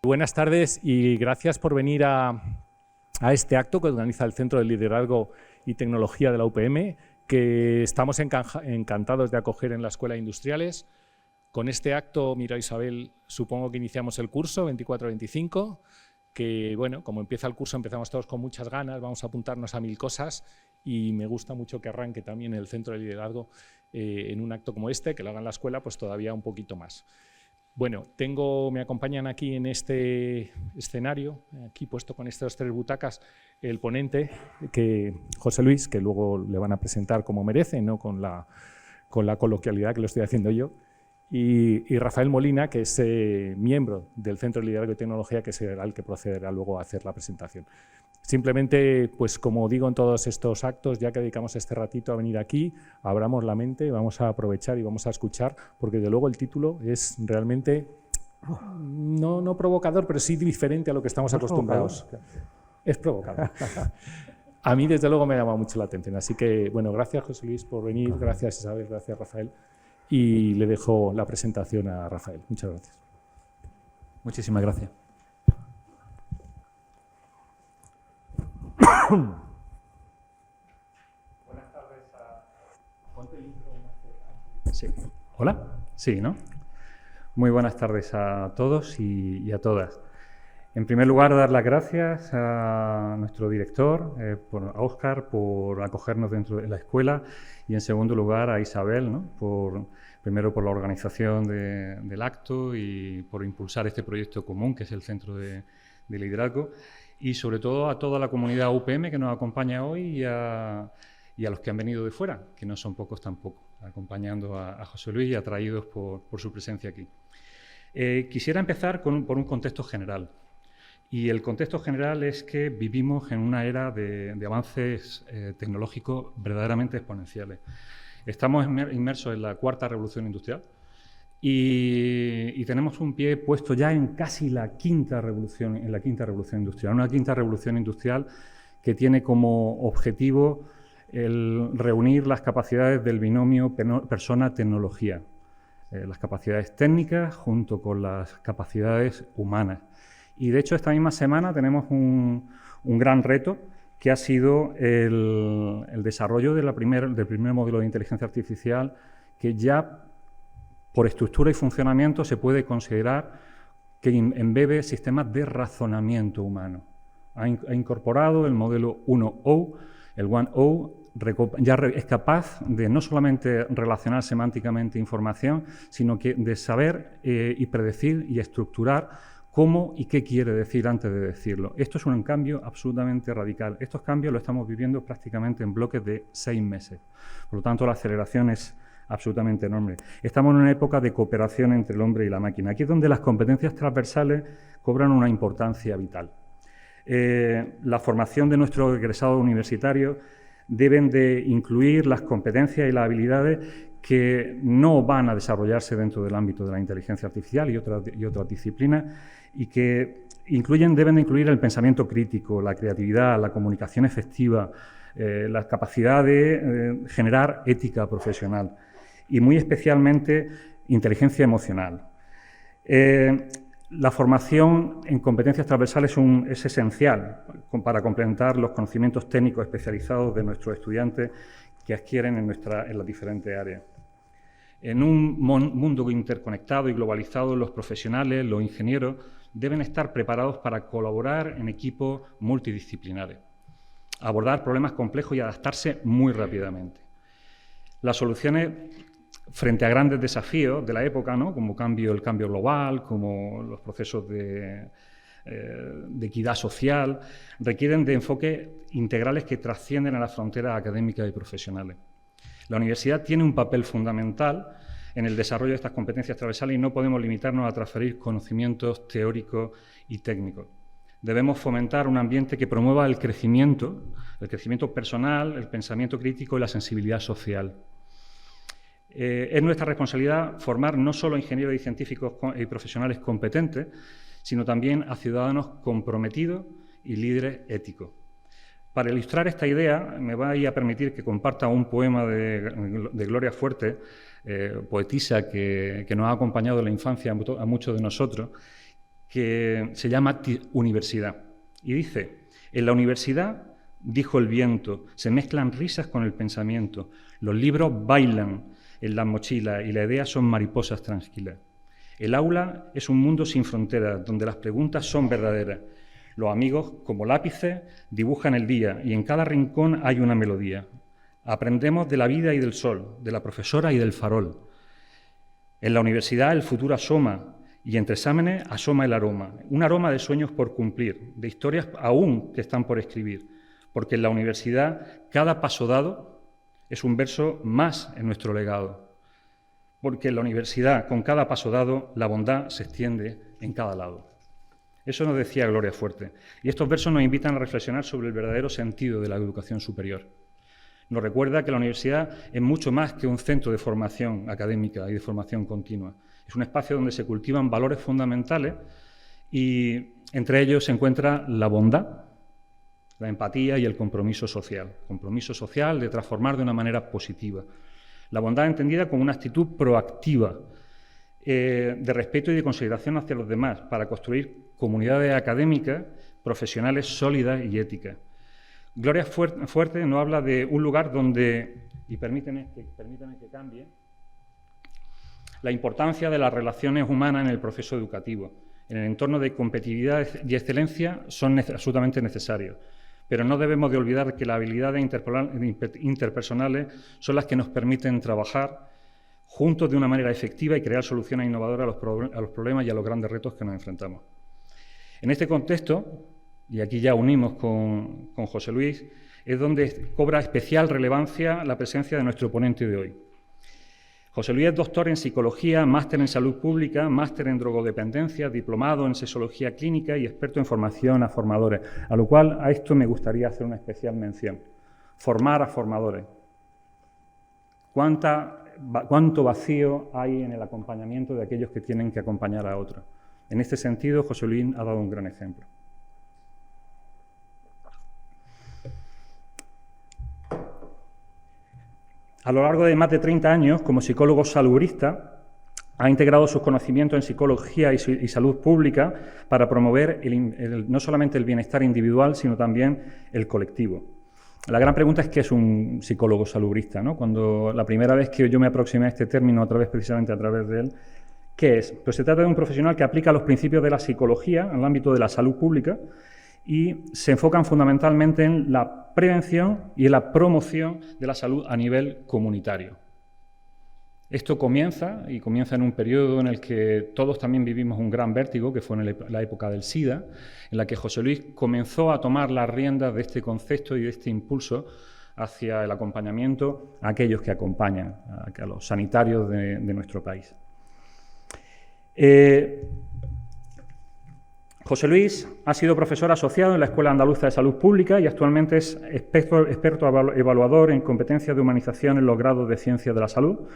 Buenas tardes y gracias por venir a este acto que organiza el Centro de Liderazgo y Tecnología de la UPM, que estamos encantados de acoger en la Escuela de Industriales. Con este acto, mira Isabel, supongo que iniciamos el curso 24-25, que bueno, como empieza el curso empezamos todos con muchas ganas, vamos a apuntarnos a 1000 cosas y me gusta mucho que arranque también el Centro de Liderazgo en un acto como este, que lo haga en la escuela, pues todavía un poquito más. Bueno, me acompañan aquí en este escenario, aquí puesto con estas 3 butacas, el ponente, José Luis, que luego le van a presentar como merece, no con la coloquialidad que lo estoy haciendo yo, y Rafael Molina, que es miembro del Centro de Liderazgo y Tecnología, que será el que procederá luego a hacer la presentación. Simplemente, pues como digo en todos estos actos, ya que dedicamos este ratito a venir aquí, abramos la mente, vamos a aprovechar y vamos a escuchar, porque de luego el título es realmente, no provocador, pero sí diferente a lo que estamos acostumbrados. Es provocador. A mí, desde luego, me ha llamado mucho la atención. Así que, bueno, gracias, José Luis, por venir. Gracias, Isabel. Gracias, Rafael. Y le dejo la presentación a Rafael. Muchas gracias. Muchísimas gracias. Buenas tardes Sí. ¿Hola? Sí, ¿no? Muy buenas tardes a todos y a todas. En primer lugar, dar las gracias a nuestro director, a Óscar, por acogernos dentro de la escuela, y en segundo lugar a Isabel, ¿no? Primero por la organización del acto y por impulsar este proyecto común que es el Centro de Liderazgo, y sobre todo a toda la comunidad UPM que nos acompaña hoy y a los que han venido de fuera, que no son pocos tampoco, acompañando a José Luis y atraídos por su presencia aquí. Quisiera empezar por un contexto general. Y el contexto general es que vivimos en una era de avances tecnológicos verdaderamente exponenciales. Estamos inmersos en la 4ª revolución industrial y tenemos un pie puesto ya en casi la 5ª revolución industrial. Una 5ª revolución industrial que tiene como objetivo el reunir las capacidades del binomio persona-tecnología, las capacidades técnicas junto con las capacidades humanas. Y de hecho esta misma semana tenemos un gran reto que ha sido el desarrollo del primer modelo de inteligencia artificial que ya por estructura y funcionamiento se puede considerar que embebe sistemas de razonamiento humano. Ha incorporado el modelo 1O, el 1O ya es capaz de no solamente relacionar semánticamente información, sino que de saber y predecir y estructurar cómo y qué quiere decir antes de decirlo. Esto es un cambio absolutamente radical. Estos cambios los estamos viviendo prácticamente en bloques de 6 meses. Por lo tanto, la aceleración es absolutamente enorme. Estamos en una época de cooperación entre el hombre y la máquina. Aquí es donde las competencias transversales cobran una importancia vital. La formación de nuestros egresados universitarios deben de incluir las competencias y las habilidades que no van a desarrollarse dentro del ámbito de la inteligencia artificial y otras disciplinas, y que deben de incluir el pensamiento crítico, la creatividad, la comunicación efectiva, la capacidad de generar ética profesional y muy especialmente inteligencia emocional. La formación en competencias transversales es esencial para complementar los conocimientos técnicos especializados de nuestros estudiantes que adquieren en las diferentes áreas. En un mundo interconectado y globalizado, los profesionales, los ingenieros, deben estar preparados para colaborar en equipos multidisciplinares, abordar problemas complejos y adaptarse muy rápidamente. Las soluciones frente a grandes desafíos de la época, ¿no? Como el cambio global, como los procesos de equidad social, requieren de enfoques integrales que trascienden a las fronteras académicas y profesionales. La universidad tiene un papel fundamental en el desarrollo de estas competencias transversales y no podemos limitarnos a transferir conocimientos teóricos y técnicos. Debemos fomentar un ambiente que promueva el crecimiento personal, el pensamiento crítico y la sensibilidad social. Es nuestra responsabilidad formar no solo ingenieros y científicos y profesionales competentes, sino también a ciudadanos comprometidos y líderes éticos. Para ilustrar esta idea, me vais a permitir que comparta un poema de Gloria Fuertes, poetisa que nos ha acompañado en la infancia a muchos de nosotros, que se llama Universidad. Y dice: en la universidad, dijo el viento, se mezclan risas con el pensamiento, los libros bailan en las mochilas y las ideas son mariposas tranquilas. El aula es un mundo sin fronteras, donde las preguntas son verdaderas. Los amigos, como lápices, dibujan el día y en cada rincón hay una melodía. Aprendemos de la vida y del sol, de la profesora y del farol. En la universidad el futuro asoma y entre exámenes asoma el aroma, un aroma de sueños por cumplir, de historias aún que están por escribir, porque en la universidad cada paso dado es un verso más en nuestro legado. Porque en la universidad, con cada paso dado, la bondad se extiende en cada lado. Eso nos decía Gloria Fuerte. Y estos versos nos invitan a reflexionar sobre el verdadero sentido de la educación superior. Nos recuerda que la universidad es mucho más que un centro de formación académica y de formación continua. Es un espacio donde se cultivan valores fundamentales y entre ellos se encuentra la bondad, la empatía y el compromiso social. Compromiso social de transformar de una manera positiva. La bondad entendida como una actitud proactiva, de respeto y de consideración hacia los demás, para construir comunidades académicas, profesionales sólidas y éticas. Gloria Fuerte nos habla de un lugar donde, y permíteme que cambie, la importancia de las relaciones humanas en el proceso educativo, en el entorno de competitividad y excelencia son absolutamente necesarios. Pero no debemos de olvidar que las habilidades interpersonales son las que nos permiten trabajar juntos de una manera efectiva y crear soluciones innovadoras a los problemas y a los grandes retos que nos enfrentamos. En este contexto, y aquí ya unimos con José Luis, es donde cobra especial relevancia la presencia de nuestro ponente de hoy. José Luis es doctor en Psicología, máster en Salud Pública, máster en Drogodependencia, diplomado en Sexología Clínica y experto en formación a formadores, a lo cual a esto me gustaría hacer una especial mención. Formar a formadores. ¿Cuánto vacío hay en el acompañamiento de aquellos que tienen que acompañar a otros? En este sentido, José Luis ha dado un gran ejemplo. A lo largo de más de 30 años, como psicólogo saludista, ha integrado sus conocimientos en psicología y salud pública para promover no solamente el bienestar individual, sino también el colectivo. La gran pregunta es ¿qué es un psicólogo saludista? ¿No? Cuando la primera vez que yo me aproximé a este término, precisamente a través de él, ¿qué es? Pues se trata de un profesional que aplica los principios de la psicología en el ámbito de la salud pública y se enfocan fundamentalmente en la prevención y en la promoción de la salud a nivel comunitario. Esto comienza en un periodo en el que todos también vivimos un gran vértigo, que fue en la época del SIDA, en la que José Luis comenzó a tomar las riendas de este concepto y de este impulso hacia el acompañamiento a aquellos que acompañan, a los sanitarios de nuestro país. José Luis ha sido profesor asociado en la Escuela Andaluza de Salud Pública y actualmente es experto evaluador en competencias de humanización en los grados de Ciencias de la Salud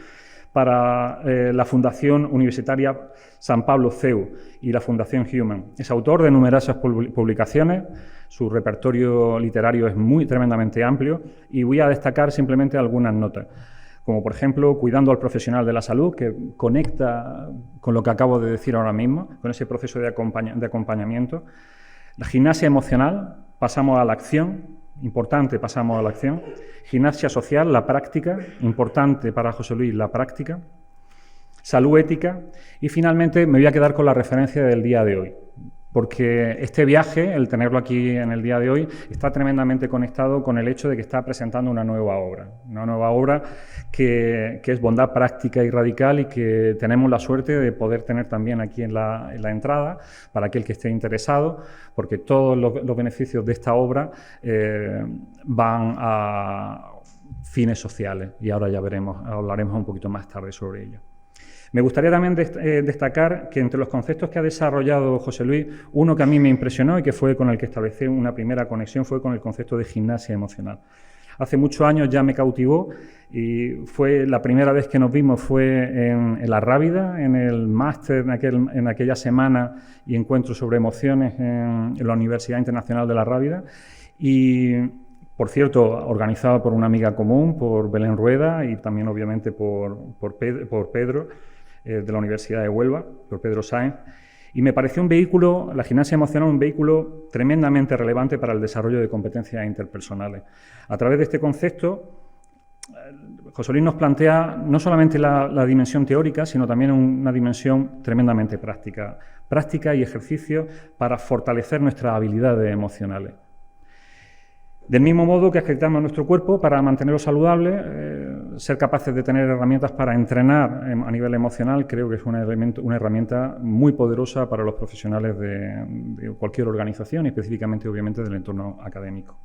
para la Fundación Universitaria San Pablo CEU y la Fundación Human. Es autor de numerosas publicaciones, su repertorio literario es tremendamente amplio y voy a destacar simplemente algunas notas, como por ejemplo Cuidando al profesional de la salud, que conecta con lo que acabo de decir ahora mismo, con ese proceso de acompañamiento. La gimnasia emocional, pasamos a la acción, importante, pasamos a la acción. Gimnasia social, la práctica, importante para José Luis, la práctica. Salud ética y finalmente me voy a quedar con la referencia del día de hoy, porque este viaje, el tenerlo aquí en el día de hoy, está tremendamente conectado con el hecho de que está presentando una nueva obra que es bondad práctica y radical y que tenemos la suerte de poder tener también aquí en la entrada para aquel que esté interesado, porque todos los beneficios de esta obra van a fines sociales y ahora ya hablaremos un poquito más tarde sobre ello. Me gustaría también destacar que entre los conceptos que ha desarrollado José Luis, uno que a mí me impresionó y que fue con el que establecí una primera conexión fue con el concepto de gimnasia emocional. Hace muchos años ya me cautivó y fue la primera vez que nos vimos fue en La Rábida, en el máster en aquella semana y encuentro sobre emociones en la Universidad Internacional de La Rábida y, por cierto, organizado por una amiga común, por Belén Rueda y también obviamente por Pedro, de la Universidad de Huelva, por Pedro Sáenz, Y me pareció un vehículo, la gimnasia emocional, un vehículo tremendamente relevante para el desarrollo de competencias interpersonales. A través de este concepto, José Luis nos plantea no solamente la dimensión teórica, sino también una dimensión tremendamente práctica. Práctica y ejercicio para fortalecer nuestras habilidades emocionales. Del mismo modo que acreditamos a nuestro cuerpo para mantenerlo saludable, ser capaces de tener herramientas para entrenar a nivel emocional, creo que es una herramienta muy poderosa para los profesionales de cualquier organización y específicamente, obviamente, del entorno académico.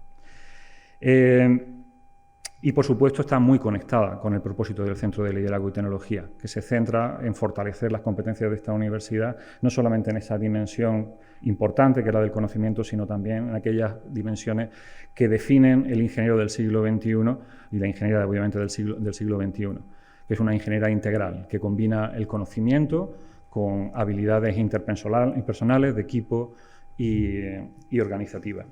Y, por supuesto, está muy conectada con el propósito del Centro de Liderazgo y Tecnología, que se centra en fortalecer las competencias de esta universidad, no solamente en esa dimensión importante, que es la del conocimiento, sino también en aquellas dimensiones que definen el ingeniero del siglo XXI y la ingeniería, obviamente, del siglo XXI, que es una ingeniería integral, que combina el conocimiento con habilidades interpersonales, de equipo y organizativas.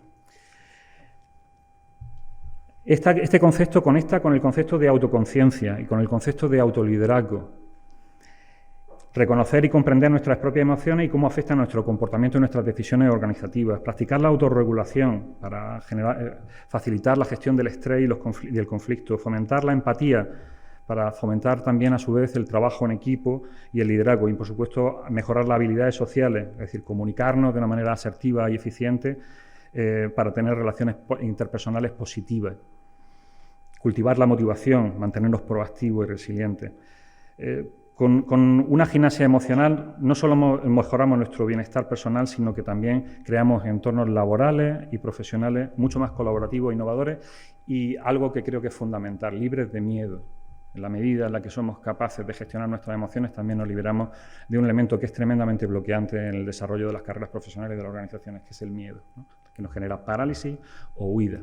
Este concepto conecta con el concepto de autoconciencia y con el concepto de autoliderazgo. Reconocer y comprender nuestras propias emociones y cómo afectan nuestro comportamiento y nuestras decisiones organizativas. Practicar la autorregulación para facilitar la gestión del estrés y del conflicto. Fomentar la empatía para fomentar también, a su vez, el trabajo en equipo y el liderazgo. Y, por supuesto, mejorar las habilidades sociales, es decir, comunicarnos de una manera asertiva y eficiente para tener relaciones interpersonales positivas. Cultivar la motivación, mantenernos proactivos y resilientes. Con una gimnasia emocional no solo mejoramos nuestro bienestar personal, sino que también creamos entornos laborales y profesionales mucho más colaborativos e innovadores y algo que creo que es fundamental, libres de miedo. En la medida en la que somos capaces de gestionar nuestras emociones, también nos liberamos de un elemento que es tremendamente bloqueante en el desarrollo de las carreras profesionales de las organizaciones, que es el miedo, ¿no? Que nos genera parálisis o huida.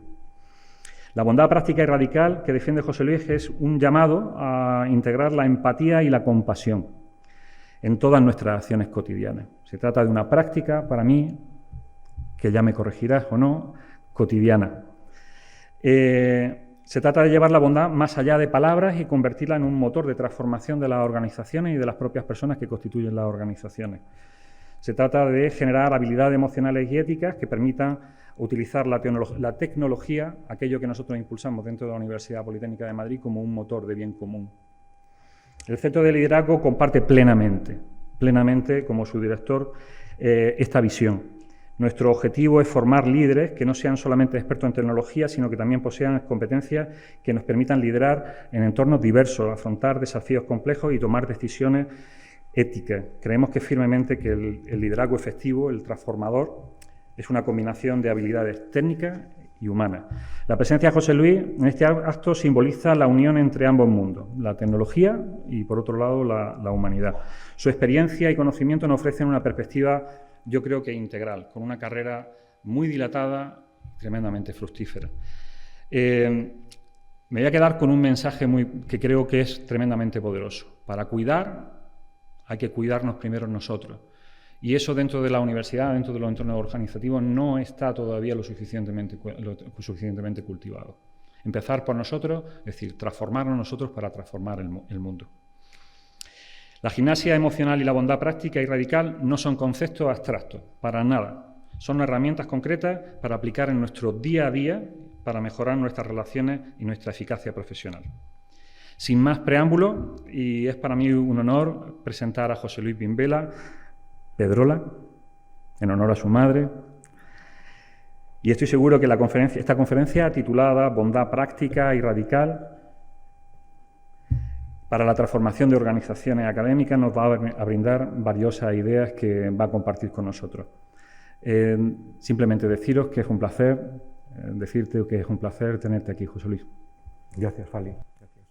La bondad práctica y radical que defiende José Luis es un llamado a integrar la empatía y la compasión en todas nuestras acciones cotidianas. Se trata de una práctica, para mí, que ya me corregirás o no, cotidiana. Se trata de llevar la bondad más allá de palabras y convertirla en un motor de transformación de las organizaciones y de las propias personas que constituyen las organizaciones. Se trata de generar habilidades emocionales y éticas que permitan utilizar la tecnología, aquello que nosotros impulsamos dentro de la Universidad Politécnica de Madrid, como un motor de bien común. El Centro de Liderazgo comparte plenamente como su director, esta visión. Nuestro objetivo es formar líderes que no sean solamente expertos en tecnología, sino que también posean competencias que nos permitan liderar en entornos diversos, afrontar desafíos complejos y tomar decisiones éticas. Creemos firmemente que el liderazgo efectivo, el transformador, es una combinación de habilidades técnicas y humanas. La presencia de José Luis en este acto simboliza la unión entre ambos mundos, la tecnología y, por otro lado, la humanidad. Su experiencia y conocimiento nos ofrecen una perspectiva, yo creo que integral, con una carrera muy dilatada y tremendamente fructífera. Me voy a quedar con un mensaje que creo que es tremendamente poderoso. Para cuidar, hay que cuidarnos primero nosotros. Y eso dentro de la universidad, dentro de los entornos organizativos, no está todavía lo suficientemente cultivado. Empezar por nosotros, es decir, transformarnos nosotros para transformar el mundo. La gimnasia emocional y la bondad práctica y radical no son conceptos abstractos, para nada. Son herramientas concretas para aplicar en nuestro día a día para mejorar nuestras relaciones y nuestra eficacia profesional. Sin más preámbulo, y es para mí un honor presentar a José Luis Bimbela Pedrola, en honor a su madre, y estoy seguro que esta conferencia titulada Bondad práctica y radical para la transformación de organizaciones académicas nos va a brindar valiosas ideas que va a compartir con nosotros. Simplemente deciros que es un placer, decirte que es un placer tenerte aquí, José Luis. Gracias, Fali. Gracias.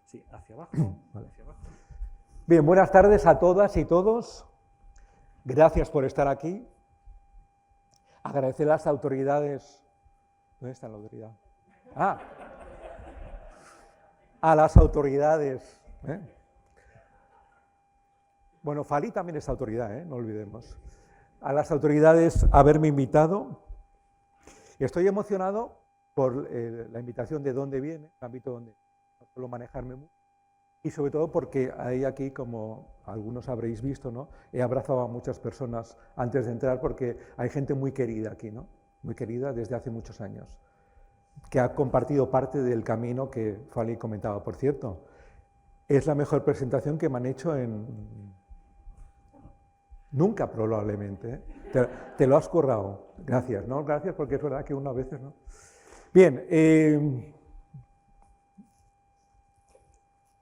Sí, hacia abajo. Vale. Hacia abajo. Bien, buenas tardes a todas y todos. Gracias por estar aquí. Agradecer a las autoridades. ¿Dónde está la autoridad? A las autoridades. Bueno, Fali también es autoridad, no olvidemos. a las autoridades haberme invitado. Estoy emocionado por la invitación de dónde viene, un ámbito donde no suelo manejarme mucho, y sobre todo porque hay aquí, como algunos habréis visto, ¿no? He abrazado a muchas personas antes de entrar porque hay gente muy querida aquí, ¿no? Muy querida desde hace muchos años, que ha compartido parte del camino que Fali comentaba. Por cierto, es la mejor presentación que me han hecho en... Nunca, probablemente, ¿eh? Te lo has currado. Gracias, ¿no? Gracias, porque es verdad que uno a veces, ¿no? Bien,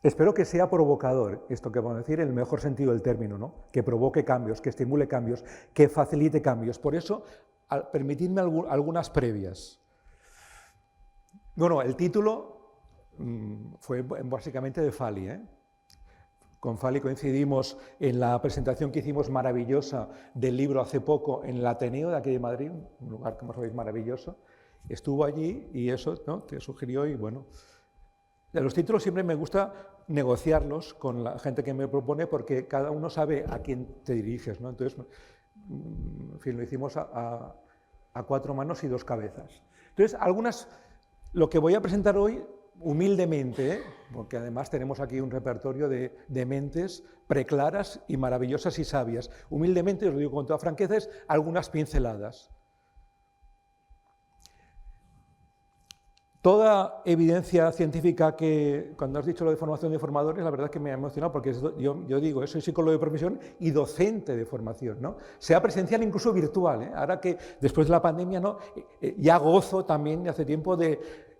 espero que sea provocador esto que vamos a decir, en el mejor sentido del término, ¿no? Que provoque cambios, que estimule cambios, que facilite cambios. Por eso, permitidme algunas previas. Bueno, el título fue básicamente de Fali, ¿eh? Con Fali coincidimos en la presentación que hicimos maravillosa del libro hace poco en el Ateneo de aquí de Madrid, un lugar, como sabéis, maravilloso. Estuvo allí y eso, ¿no?, te sugirió y bueno. De los títulos siempre me gusta negociarlos con la gente que me propone porque cada uno sabe a quién te diriges, ¿no? Entonces, en fin, lo hicimos a 4 manos y 2 cabezas. Entonces, lo que voy a presentar hoy, humildemente, ¿eh?, porque además tenemos aquí un repertorio de mentes preclaras y maravillosas y sabias. Humildemente, os lo digo con toda franqueza, es algunas pinceladas. Toda evidencia científica que, cuando has dicho lo de formación de formadores, la verdad es que me ha emocionado porque yo digo, soy psicólogo de profesión y docente de formación, ¿no? Sea presencial, incluso virtual, ¿eh? Ahora que después de la pandemia, ¿no?, ya gozo también de hace tiempo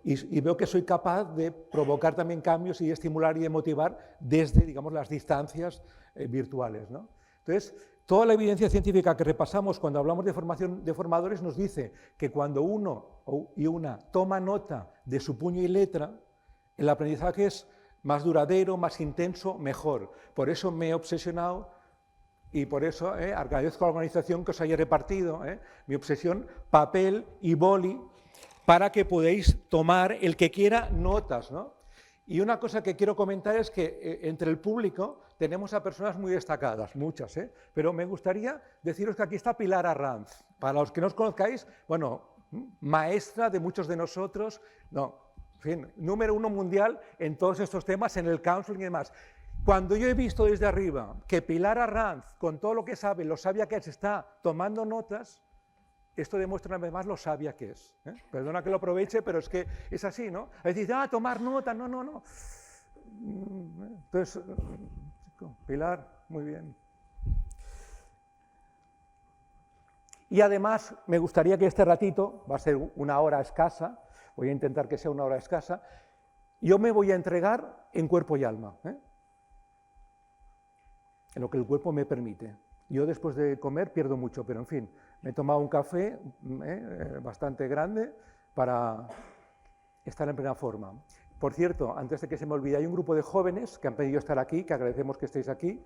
y veo que soy capaz de provocar también cambios y de estimular y de motivar desde, digamos, las distancias virtuales, ¿no? Entonces, toda la evidencia científica que repasamos cuando hablamos de formación de formadores nos dice que cuando uno y una toma nota de su puño y letra, el aprendizaje es más duradero, más intenso, mejor. Por eso me he obsesionado y por eso agradezco a la organización que os haya repartido mi obsesión, papel y boli, para que podáis tomar, el que quiera, notas, ¿no? Y una cosa que quiero comentar es que entre el público tenemos a personas muy destacadas, muchas, pero me gustaría deciros que aquí está Pilar Arranz. Para los que no os conozcáis, bueno, maestra de muchos de nosotros, no, en fin, número 1 mundial en todos estos temas, en el counseling y demás. Cuando yo he visto desde arriba que Pilar Arranz, con todo lo que sabe, lo sabia que es, está tomando notas, esto demuestra una vez más lo sabia que es. Perdona que lo aproveche, pero es que es así, ¿no? Es decir, tomar nota, no. Entonces, Pilar, muy bien. Y además, me gustaría que este ratito, va a ser una hora escasa, voy a intentar que sea una hora escasa, yo me voy a entregar en cuerpo y alma, en lo que el cuerpo me permite. Yo después de comer pierdo mucho, pero en fin, me he tomado un café bastante grande para estar en plena forma. Por cierto, antes de que se me olvide, hay un grupo de jóvenes que han pedido estar aquí, que agradecemos que estéis aquí.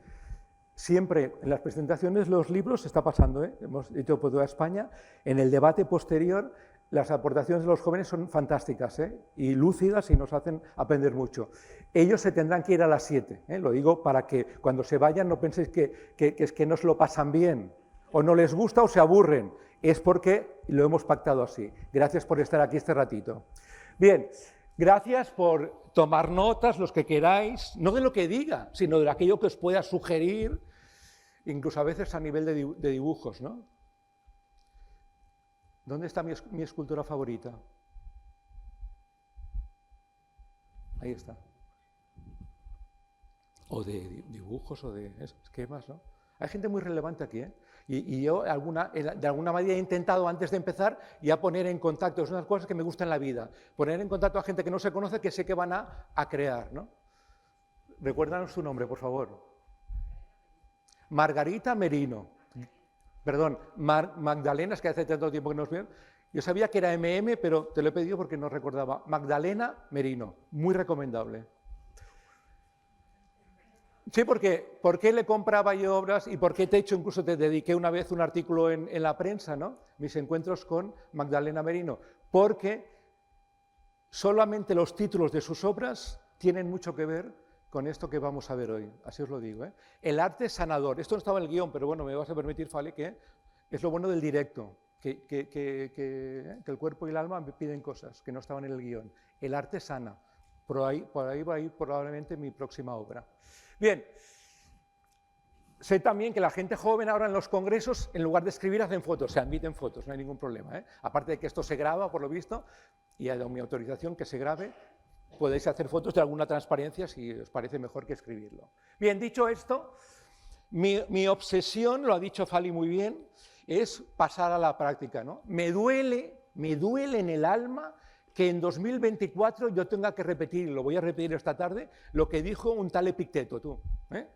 Siempre en las presentaciones los libros, está pasando, hemos dicho por toda España, en el debate posterior las aportaciones de los jóvenes son fantásticas y lúcidas y nos hacen aprender mucho. Ellos se tendrán que ir a las 7, lo digo para que cuando se vayan no penséis que es que no se lo pasan bien, o no les gusta o se aburren, es porque lo hemos pactado así. Gracias por estar aquí este ratito. Bien, gracias por tomar notas, los que queráis, no de lo que diga, sino de aquello que os pueda sugerir, incluso a veces a nivel de dibujos, ¿no? ¿Dónde está mi escultura favorita? Ahí está. O de dibujos o de esquemas, ¿no? Hay gente muy relevante aquí, Y yo de alguna manera he intentado antes de empezar ya poner en contacto, es una de las cosas que me gusta en la vida, poner en contacto a gente que no se conoce, que sé que van a crear, ¿no? Recuérdanos su nombre, por favor. Margarita Merino. Perdón, Magdalena, es que hace tanto tiempo que nos veo. Yo sabía que era MM, pero te lo he pedido porque no recordaba. Magdalena Merino, muy recomendable. Sí, porque ¿por qué le compraba yo obras y por qué te he hecho, incluso te dediqué una vez un artículo en la prensa, ¿no? Mis encuentros con Magdalena Merino, porque solamente los títulos de sus obras tienen mucho que ver con esto que vamos a ver hoy, así os lo digo, El arte sanador, esto no estaba en el guión, pero bueno, me vas a permitir, Fali, que Es lo bueno del directo, que el cuerpo y el alma me piden cosas que no estaban en el guión. El arte sana. Por ahí va a ir probablemente mi próxima obra. Bien. Sé también que la gente joven ahora en los congresos, en lugar de escribir, hacen fotos, se admiten fotos, no hay ningún problema, ¿eh? Aparte de que esto se graba, por lo visto, y ha dado mi autorización que se grabe, podéis hacer fotos de alguna transparencia si os parece mejor que escribirlo. Bien, dicho esto, mi obsesión, lo ha dicho Fali muy bien, es pasar a la práctica, ¿no? Me duele en el alma que en 2024 yo tenga que repetir, y lo voy a repetir esta tarde, lo que dijo un tal Epicteto, tú, ¿eh?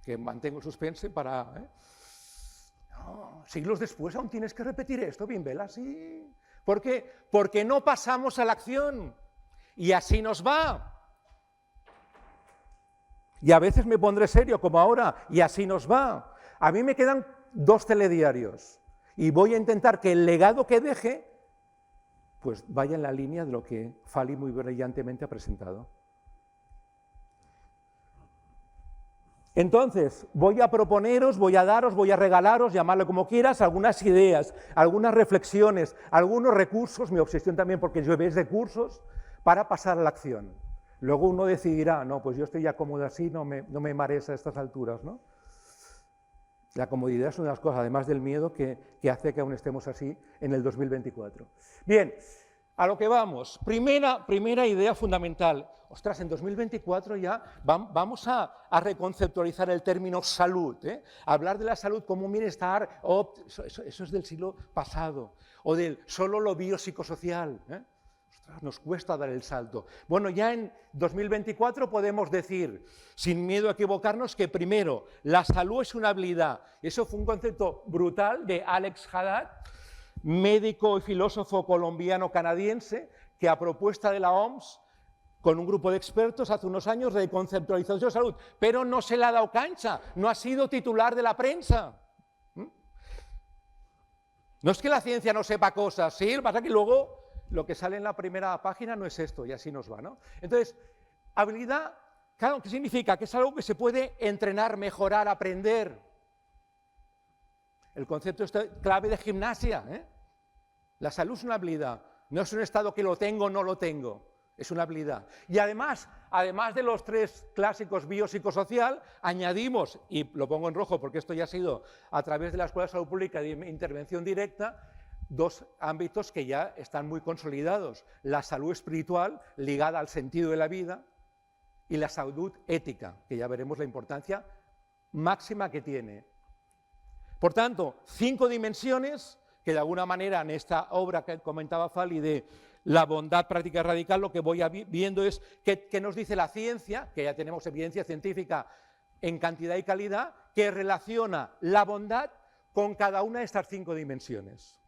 Que mantengo el suspense para... No, siglos después aún tienes que repetir esto, bien vela, sí. ¿Por qué? Porque no pasamos a la acción y así nos va. Y a veces me pondré serio, como ahora, y así nos va. A mí me quedan 2 telediarios y voy a intentar que el legado que deje pues vaya en la línea de lo que Fali muy brillantemente ha presentado. Entonces, voy a proponeros, voy a daros, voy a regalaros, llamarlo como quieras, algunas ideas, algunas reflexiones, algunos recursos, mi obsesión también porque llueve es recursos, para pasar a la acción. Luego uno decidirá, no, pues yo estoy ya cómodo así, no me marees a estas alturas, ¿no? La comodidad es una de las cosas, además del miedo, que hace que aún estemos así en el 2024. Bien, a lo que vamos. Primera idea fundamental. Ostras, en 2024 ya vamos a reconceptualizar el término salud, ¿eh? Hablar de la salud como un bienestar, eso es del siglo pasado, o del solo lo biopsicosocial, ¿eh? Ostras, nos cuesta dar el salto. Bueno, ya en 2024 podemos decir, sin miedo a equivocarnos, que primero, la salud es una habilidad. Eso fue un concepto brutal de Alex Haddad, médico y filósofo colombiano-canadiense, que a propuesta de la OMS, con un grupo de expertos, hace unos años reconceptualizó la salud, pero no se le ha dado cancha, no ha sido titular de la prensa. No es que la ciencia no sepa cosas, sí, lo que pasa es que luego lo que sale en la primera página no es esto, y así nos va, ¿no? Entonces, habilidad, claro, ¿qué significa? Que es algo que se puede entrenar, mejorar, aprender. El concepto clave de gimnasia, ¿eh? La salud es una habilidad, no es un estado que lo tengo o no lo tengo, es una habilidad. Y además de los 3 clásicos biopsicosocial, añadimos, y lo pongo en rojo porque esto ya ha sido a través de la Escuela de Salud Pública de intervención directa, 2 ámbitos que ya están muy consolidados, la salud espiritual ligada al sentido de la vida y la salud ética, que ya veremos la importancia máxima que tiene. Por tanto, 5 dimensiones que de alguna manera en esta obra que comentaba Fali de la bondad práctica y radical, lo que voy viendo es que nos dice la ciencia, que ya tenemos evidencia científica en cantidad y calidad, que relaciona la bondad con cada una de estas 5 dimensiones.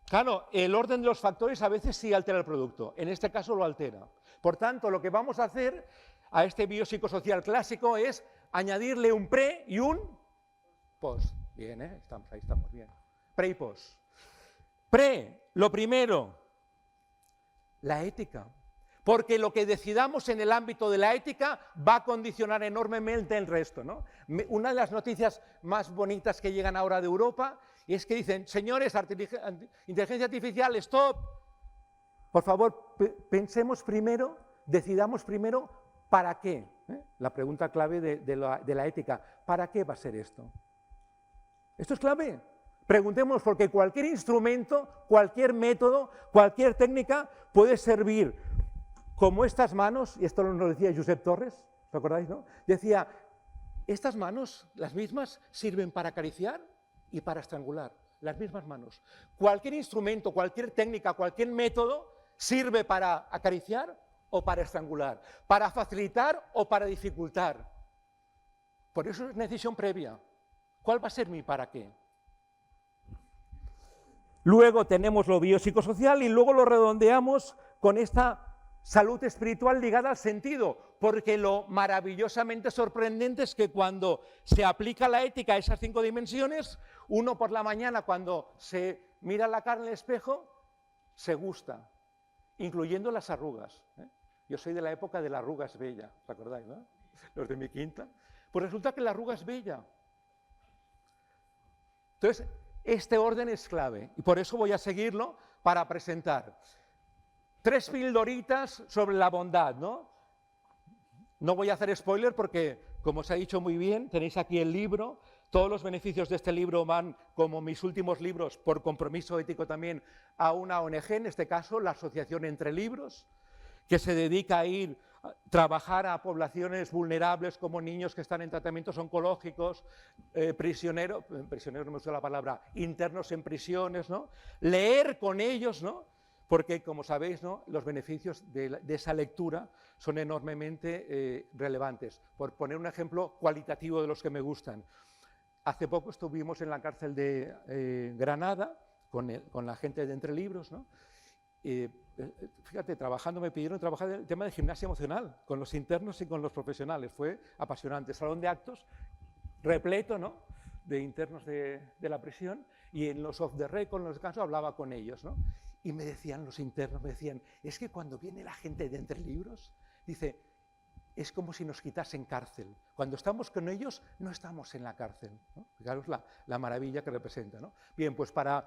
Claro, el orden de los factores a veces sí altera el producto, en este caso lo altera. Por tanto, lo que vamos a hacer a este biopsicosocial clásico es añadirle un pre y un post. Bien, ¿eh? Ahí estamos, bien. Pre y post. Pre, lo primero, la ética. Porque lo que decidamos en el ámbito de la ética va a condicionar enormemente el resto, ¿no? Una de las noticias más bonitas que llegan ahora de Europa es que dicen, señores, inteligencia artificial, stop. Por favor, pensemos primero, decidamos primero para qué. La pregunta clave de la ética, ¿para qué va a ser esto? Esto es clave. Preguntémonos, porque cualquier instrumento, cualquier método, cualquier técnica puede servir como estas manos, y esto nos decía Josep Torres, ¿os acordáis, no? Decía, estas manos, las mismas, sirven para acariciar y para estrangular, las mismas manos. Cualquier instrumento, cualquier técnica, cualquier método sirve para acariciar o para estrangular, para facilitar o para dificultar. Por eso es una decisión previa. ¿Cuál va a ser mi para qué? Luego tenemos lo biopsicosocial y luego lo redondeamos con esta salud espiritual ligada al sentido, porque lo maravillosamente sorprendente es que cuando se aplica la ética a esas 5 dimensiones, uno por la mañana cuando se mira la cara en el espejo, se gusta, incluyendo las arrugas. Yo soy de la época de la arruga es bella, ¿os acordáis, no? Los de mi quinta. Pues resulta que la arruga es bella. Entonces, este orden es clave y por eso voy a seguirlo para presentar 3 pildoritas sobre la bondad, ¿no? No voy a hacer spoiler porque, como os ha dicho muy bien, tenéis aquí el libro. Todos los beneficios de este libro van, como mis últimos libros, por compromiso ético también, a una ONG, en este caso la Asociación Entre Libros, que se dedica a trabajar a poblaciones vulnerables como niños que están en tratamientos oncológicos, prisioneros no me gusta la palabra, internos en prisiones, ¿no? Leer con ellos, ¿no? Porque, como sabéis, ¿no?, los beneficios de esa lectura son enormemente relevantes. Por poner un ejemplo cualitativo de los que me gustan. Hace poco estuvimos en la cárcel de Granada con la gente de Entre Libros, ¿no? Fíjate, me pidieron trabajar en el tema de gimnasia emocional, con los internos y con los profesionales. Fue apasionante. Salón de actos repleto, ¿no?, de internos de la prisión, y en los off the record, en los descansos, hablaba con ellos, ¿no? Y me decían los internos, es que cuando viene la gente de Entre Libros, dice, es como si nos quitasen cárcel. Cuando estamos con ellos, no estamos en la cárcel, ¿no? Fijaros la maravilla que representa, ¿no? Bien, pues para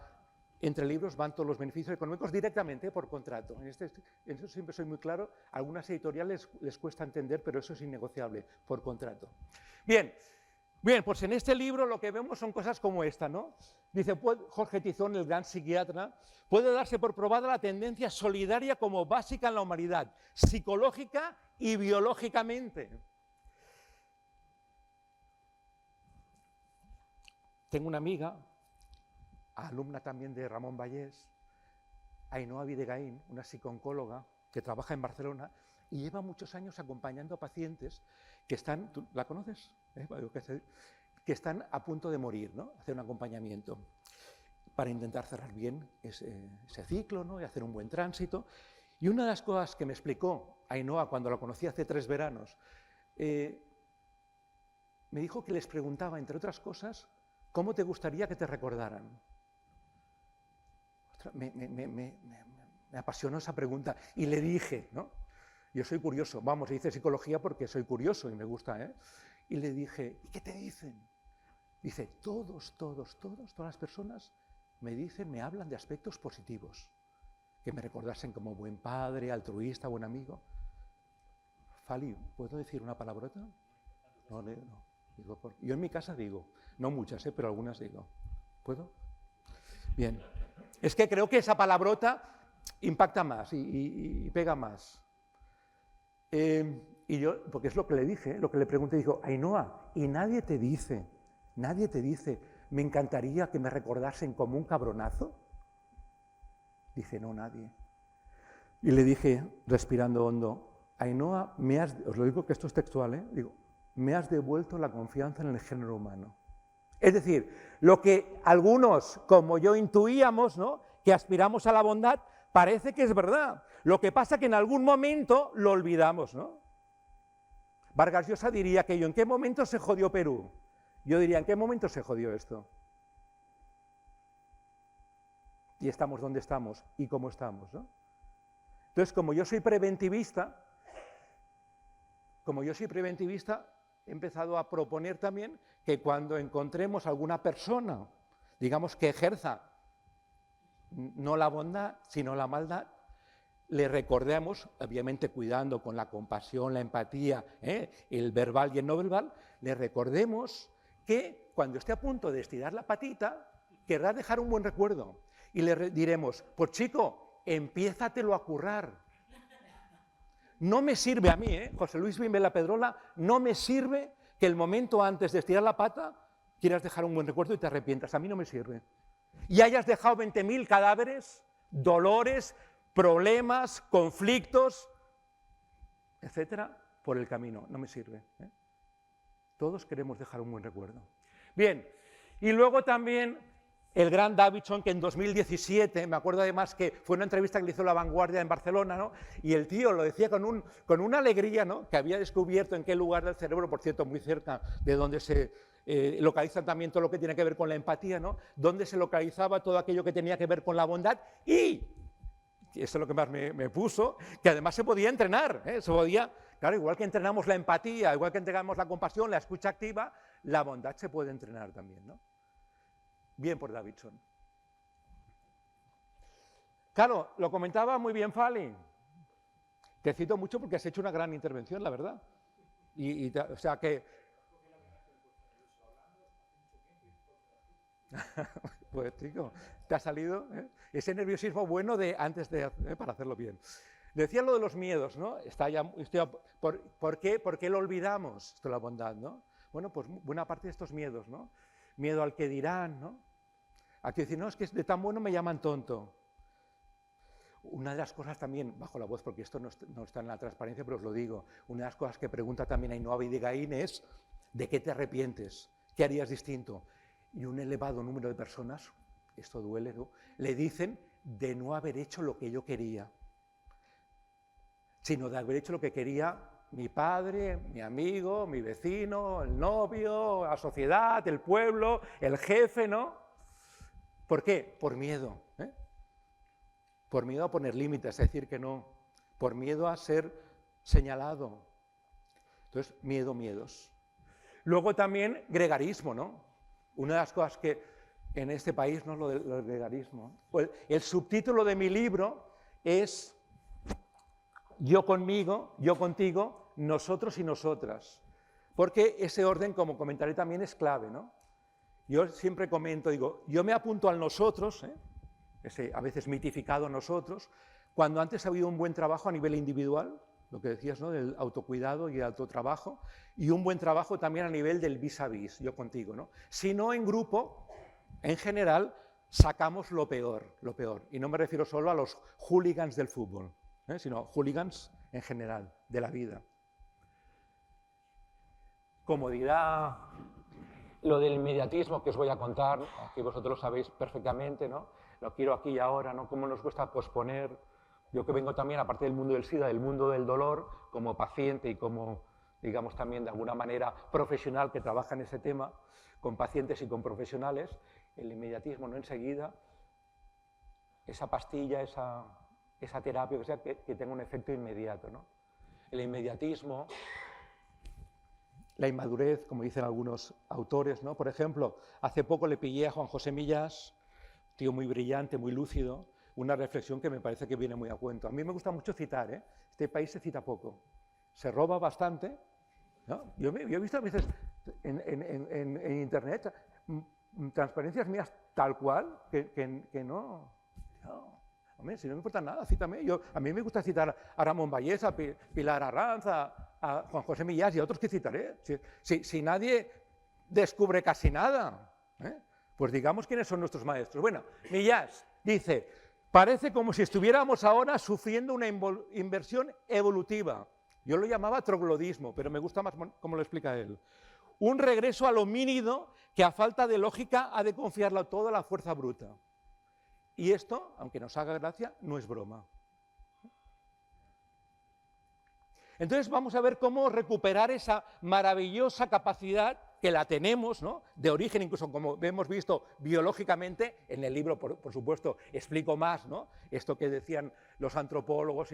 Entre Libros van todos los beneficios económicos directamente por contrato. En eso siempre soy muy claro. A algunas editoriales les cuesta entender, pero eso es innegociable, por contrato. Bien, pues en este libro lo que vemos son cosas como esta, ¿no? Dice Jorge Tizón, el gran psiquiatra, puede darse por probada la tendencia solidaria como básica en la humanidad, psicológica y biológicamente. Tengo una amiga, alumna también de Ramón Vallés, Ainhoa Videgaín, una psicooncóloga que trabaja en Barcelona y lleva muchos años acompañando a pacientes que están, ¿tú la conoces? Que están a punto de morir, ¿no? Hacer un acompañamiento para intentar cerrar bien ese ciclo, ¿no?, y hacer un buen tránsito. Y una de las cosas que me explicó Ainhoa cuando la conocí hace 3 veranos, me dijo que les preguntaba, entre otras cosas, ¿cómo te gustaría que te recordaran? Ostras, me apasionó esa pregunta y le dije, ¿no? Yo soy curioso, vamos, se dice psicología porque soy curioso y me gusta, ¿eh? Y le dije, ¿y qué te dicen? Dice, todas las personas me hablan de aspectos positivos, que me recordasen como buen padre, altruista, buen amigo. Fali, ¿puedo decir una palabrota? No. Yo en mi casa digo, no muchas, pero algunas digo. ¿Puedo? Bien. Es que creo que esa palabrota impacta más y pega más. Y yo, porque es lo que le dije, lo que le pregunté, digo, Ainhoa, y nadie te dice, me encantaría que me recordasen como un cabronazo. Dice, no, nadie. Y le dije, respirando hondo, Ainhoa, os lo digo que esto es textual, digo, me has devuelto la confianza en el género humano. Es decir, lo que algunos, como yo, intuíamos, ¿no?, que aspiramos a la bondad, parece que es verdad. Lo que pasa es que en algún momento lo olvidamos, ¿no? Vargas Llosa diría aquello, ¿en qué momento se jodió Perú? Yo diría, ¿en qué momento se jodió esto? Y estamos donde estamos y cómo estamos, ¿no? Entonces, como yo soy preventivista, he empezado a proponer también que cuando encontremos alguna persona, digamos, que ejerza no la bondad, sino la maldad, le recordemos, obviamente cuidando con la compasión, la empatía, el verbal y el no verbal, le recordemos que cuando esté a punto de estirar la patita, querrá dejar un buen recuerdo. Y le diremos, pues chico, empiézatelo a currar. No me sirve a mí, José Luis Bimbela Pedrola, no me sirve que el momento antes de estirar la pata quieras dejar un buen recuerdo y te arrepientas. A mí no me sirve. Y hayas dejado 20.000 cadáveres, dolores, problemas, conflictos, etcétera, por el camino. No me sirve. Todos queremos dejar un buen recuerdo. Bien, y luego también el gran Davidson, que en 2017, me acuerdo además que fue una entrevista que le hizo La Vanguardia en Barcelona, ¿no?, y el tío lo decía con una alegría, ¿no?, que había descubierto en qué lugar del cerebro, por cierto, muy cerca de donde se localiza también todo lo que tiene que ver con la empatía, ¿no?, donde se localizaba todo aquello que tenía que ver con la bondad, y eso es lo que más me puso, que además se podía entrenar, se podía, claro, igual que entrenamos la empatía, igual que entrenamos la compasión, la escucha activa, la bondad se puede entrenar también, ¿no? Bien por Davidson. Claro, lo comentaba muy bien Fali. Te cito mucho porque has hecho una gran intervención, la verdad. O sea que... Pues chico, te ha salido ese nerviosismo bueno de antes de para hacerlo bien. Decía lo de los miedos, ¿no? ¿Por qué lo olvidamos? Esto es la bondad, ¿no? Bueno, pues buena parte de estos miedos, ¿no? Miedo al que dirán, ¿no? A que decir, no, es que de tan bueno me llaman tonto. Una de las cosas también, bajo la voz, porque esto no está en la transparencia, pero os lo digo, una de las cosas que pregunta también Ainhoa Bidegain es, ¿de qué te arrepientes? ¿Qué harías distinto? Y un elevado número de personas, esto duele, ¿no?, le dicen de no haber hecho lo que yo quería, sino de haber hecho lo que quería mi padre, mi amigo, mi vecino, el novio, la sociedad, el pueblo, el jefe, ¿no? ¿Por qué? Por miedo, ¿eh? Por miedo a poner límites, a decir que no, por miedo a ser señalado. Entonces, miedos. Luego también gregarismo, ¿no? Una de las cosas que en este país, ¿no?, lo del gregarismo. Pues el subtítulo de mi libro es Yo conmigo, yo contigo, nosotros y nosotras. Porque ese orden, como comentaré también, es clave, ¿no? Yo siempre comento, digo, yo me apunto al nosotros, ese a veces mitificado nosotros, cuando antes ha habido un buen trabajo a nivel individual, lo que decías, ¿no?, del autocuidado y el autotrabajo, y un buen trabajo también a nivel del vis a vis, yo contigo, ¿no? Si no, en grupo, en general, sacamos lo peor, y no me refiero solo a los hooligans del fútbol, sino hooligans en general, de la vida. Como dirá lo del inmediatismo que os voy a contar, que vosotros lo sabéis perfectamente, ¿no? Lo quiero aquí y ahora, ¿no? Cómo nos cuesta posponer. Yo que vengo también, aparte del mundo del SIDA, del mundo del dolor, como paciente y como, digamos, también de alguna manera profesional que trabaja en ese tema, con pacientes y con profesionales, el inmediatismo, no enseguida, esa pastilla, esa terapia, que sea, que tenga un efecto inmediato, ¿no? El inmediatismo, la inmadurez, como dicen algunos autores, ¿no? Por ejemplo, hace poco le pillé a Juan José Millás, tío muy brillante, muy lúcido, una reflexión que me parece que viene muy a cuento. A mí me gusta mucho citar, ¿eh? Este país se cita poco, se roba bastante, ¿no? Yo he visto a veces en internet transparencias mías tal cual que no. Hombre, si no me importa nada, cítame. A mí me gusta citar a Ramón Vallés, a Pilar Arranz, a Juan José Millás y a otros que citaré. Si nadie descubre casi nada, pues digamos quiénes son nuestros maestros. Bueno, Millás dice, parece como si estuviéramos ahora sufriendo una inversión evolutiva. Yo lo llamaba troglodismo, pero me gusta más cómo lo explica él. Un regreso al homínido que a falta de lógica ha de confiarlo todo a la fuerza bruta. Y esto, aunque nos haga gracia, no es broma. Entonces vamos a ver cómo recuperar esa maravillosa capacidad que la tenemos, ¿no?, de origen, incluso como hemos visto biológicamente, en el libro, por supuesto, explico más, ¿no?, esto que decían los antropólogos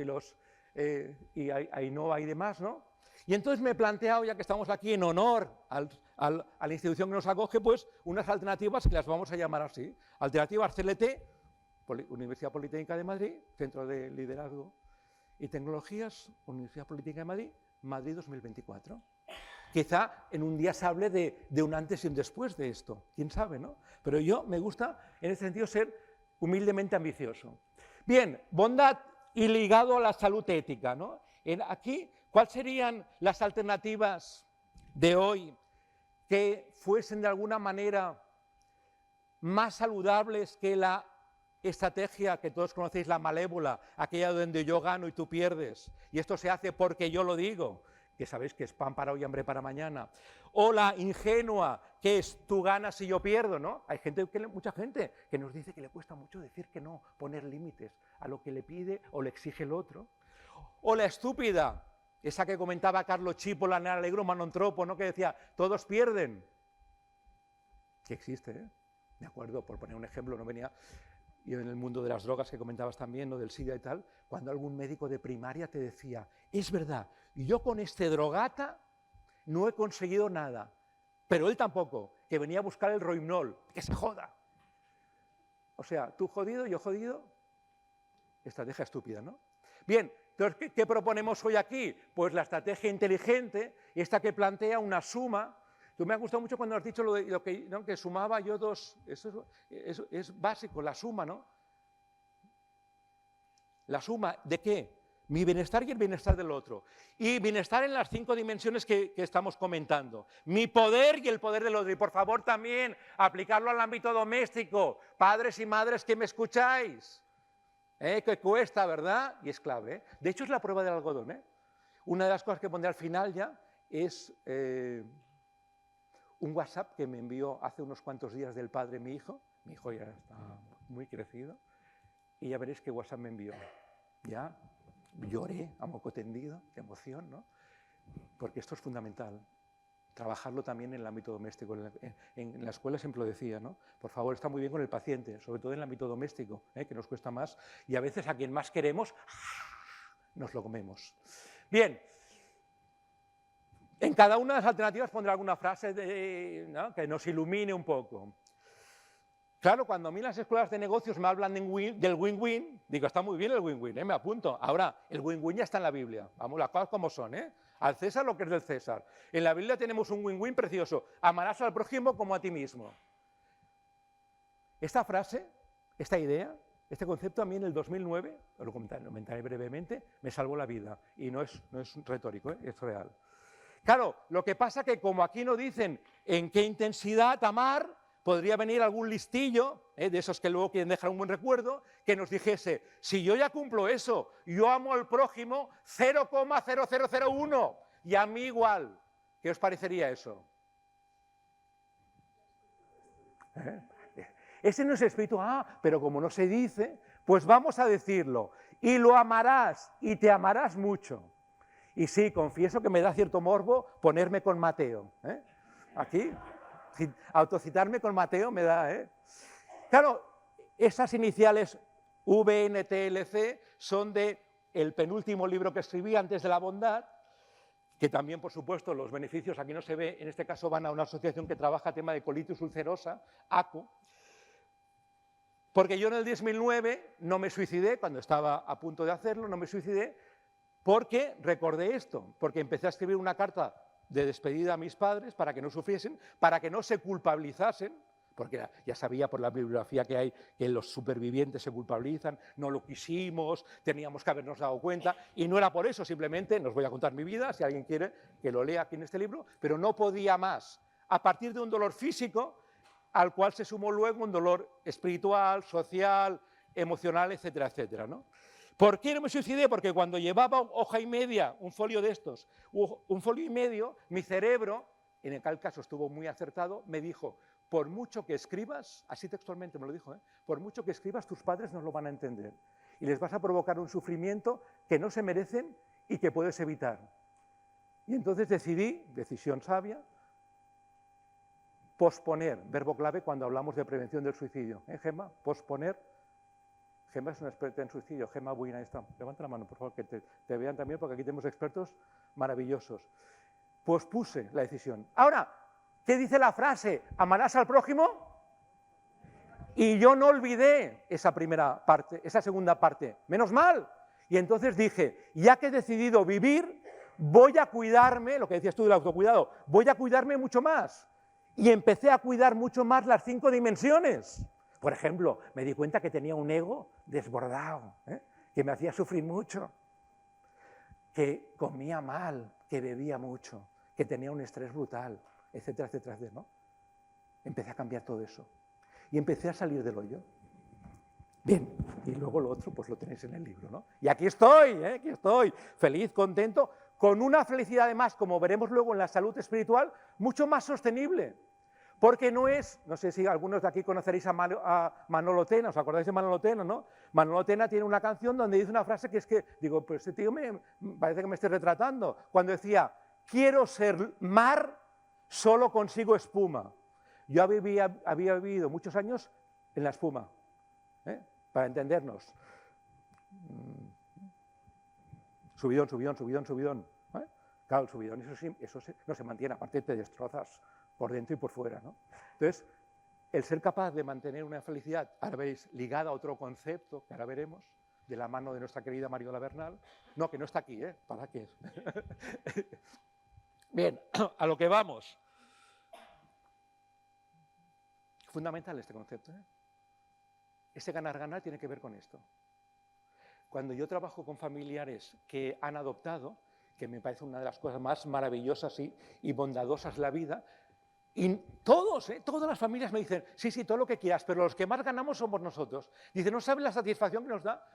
y Ainhoa y demás, ¿no? Y entonces me he planteado, ya que estamos aquí en honor a la institución que nos acoge, pues unas alternativas que las vamos a llamar así. Alternativas CLT, Universidad Politécnica de Madrid, Centro de Liderazgo y Tecnologías, Universidad Politécnica de Madrid, Madrid 2024. Quizá en un día se hable de un antes y un después de esto, quién sabe, ¿no? Pero yo me gusta, en ese sentido, ser humildemente ambicioso. Bien, bondad y ligado a la salud ética, ¿no? Aquí, ¿cuáles serían las alternativas de hoy que fuesen de alguna manera más saludables que la estrategia que todos conocéis, la malévola, aquella donde yo gano y tú pierdes, y esto se hace porque yo lo digo, que sabéis que es pan para hoy, hambre para mañana, o la ingenua, que es tú ganas y yo pierdo, ¿no? Hay mucha gente que nos dice que le cuesta mucho decir que no, poner límites a lo que le pide o le exige el otro, o la estúpida, esa que comentaba Carlos Chipola en Alegro Manontropo, ¿no?, que decía, todos pierden, que existe, ¿eh? De acuerdo, por poner un ejemplo, no venía... Y en el mundo de las drogas que comentabas también, ¿no?, del SIDA y tal, cuando algún médico de primaria te decía, es verdad, yo con este drogata no he conseguido nada, pero él tampoco, que venía a buscar el Rohypnol, que se joda. O sea, tú jodido, yo jodido. Estrategia estúpida, ¿no? Bien, entonces, ¿qué proponemos hoy aquí? Pues la estrategia inteligente, esta que plantea una suma. Tú me ha gustado mucho cuando has dicho lo que, ¿no? Que sumaba yo dos. Eso es básico, la suma, ¿no? ¿La suma de qué? Mi bienestar y el bienestar del otro. Y bienestar en las 5 dimensiones que estamos comentando. Mi poder y el poder del otro. Y por favor también aplicarlo al ámbito doméstico. Padres y madres que me escucháis. Que cuesta, ¿verdad? Y es clave. De hecho, es la prueba del algodón. Una de las cosas que pondré al final ya es un WhatsApp que me envió hace unos cuantos días del padre mi hijo. Mi hijo ya está muy crecido. Y ya veréis qué WhatsApp me envió. Ya lloré a moco tendido, de emoción, ¿no? Porque esto es fundamental. Trabajarlo también en el ámbito doméstico. En la escuela siempre lo decía, ¿no? Por favor, está muy bien con el paciente, sobre todo en el ámbito doméstico, que nos cuesta más, y a veces a quien más queremos, nos lo comemos. Bien, en cada una de las alternativas pondré alguna frase ¿no? que nos ilumine un poco. Claro, cuando a mí las escuelas de negocios me hablan del win-win, digo, está muy bien el win-win, me apunto. Ahora, el win-win ya está en la Biblia, vamos, las cosas como son, al César lo que es del César. En la Biblia tenemos un win-win precioso, amarás al prójimo como a ti mismo. Esta frase, esta idea, este concepto a mí en el 2009, lo comentaré brevemente, me salvó la vida, y no es retórico, es real. Claro, lo que pasa que como aquí no dicen en qué intensidad amar, podría venir algún listillo, de esos que luego quieren dejar un buen recuerdo, que nos dijese, si yo ya cumplo eso, yo amo al prójimo 0,0001 y a mí igual. ¿Qué os parecería eso? Ese no es espíritu, pero como no se dice, pues vamos a decirlo. Y lo amarás, y te amarás mucho. Y sí, confieso que me da cierto morbo ponerme con Mateo. Aquí. Autocitarme con Mateo me da, Claro, esas iniciales VNTLC son del penúltimo libro que escribí antes de la bondad, que también, por supuesto, los beneficios, aquí no se ve, en este caso van a una asociación que trabaja tema de colitis ulcerosa, ACU, porque yo en el 2009 no me suicidé, cuando estaba a punto de hacerlo, no me suicidé, porque recordé esto, porque empecé a escribir una carta de despedida a mis padres para que no sufriesen, para que no se culpabilizasen, porque ya sabía por la bibliografía que hay que los supervivientes se culpabilizan, no lo quisimos, teníamos que habernos dado cuenta, y no era por eso, simplemente, no os voy a contar mi vida, si alguien quiere que lo lea aquí en este libro, pero no podía más, a partir de un dolor físico, al cual se sumó luego un dolor espiritual, social, emocional, etcétera, etcétera, ¿no? ¿Por qué no me suicidé? Porque cuando llevaba hoja y media, un folio de estos, un folio y medio, mi cerebro, en el caso estuvo muy acertado, me dijo, por mucho que escribas, así textualmente me lo dijo, por mucho que escribas, tus padres no lo van a entender. Y les vas a provocar un sufrimiento que no se merecen y que puedes evitar. Y entonces decidí, decisión sabia, posponer, verbo clave cuando hablamos de prevención del suicidio. Gemma? Posponer. Gemma es una experta en suicidio. Gemma Buina, ahí está. Levanta la mano, por favor, que te vean también, porque aquí tenemos expertos maravillosos. Pospuse la decisión. Ahora, ¿qué dice la frase? ¿Amarás al prójimo? Y yo no olvidé esa primera parte, esa segunda parte. Menos mal. Y entonces dije, ya que he decidido vivir, voy a cuidarme, lo que decías tú del autocuidado, voy a cuidarme mucho más. Y empecé a cuidar mucho más las 5 dimensiones. Por ejemplo, me di cuenta que tenía un ego desbordado, que me hacía sufrir mucho, que comía mal, que bebía mucho, que tenía un estrés brutal, etcétera, etcétera, etcétera, ¿no? Empecé a cambiar todo eso. Y empecé a salir del hoyo. Bien, y luego lo otro, pues lo tenéis en el libro, ¿no? Y aquí estoy, feliz, contento, con una felicidad además, como veremos luego en la salud espiritual, mucho más sostenible. Porque no es, no sé si algunos de aquí conoceréis a Manolo Tena, ¿os acordáis de Manolo Tena, no? Manolo Tena tiene una canción donde dice una frase que es que, digo, pues este tío parece que me esté retratando, cuando decía, quiero ser mar, solo consigo espuma. Yo había vivido muchos años en la espuma, para entendernos. Subidón. Claro, el subidón, eso no se mantiene, aparte te destrozas por dentro y por fuera, ¿no? Entonces, el ser capaz de mantener una felicidad, ahora veis, ligada a otro concepto, que ahora veremos, de la mano de nuestra querida Mariola Bernal. No, que no está aquí, ¿eh? ¿Para qué? Bien, a lo que vamos. Fundamental este concepto, ¿eh? Ese ganar-ganar tiene que ver con esto. Cuando yo trabajo con familiares que han adoptado, que me parece una de las cosas más maravillosas y bondadosas de la vida, y todos, todas las familias me dicen, sí, sí, todo lo que quieras, pero los que más ganamos somos nosotros. Dicen, ¿no sabes la satisfacción que nos da?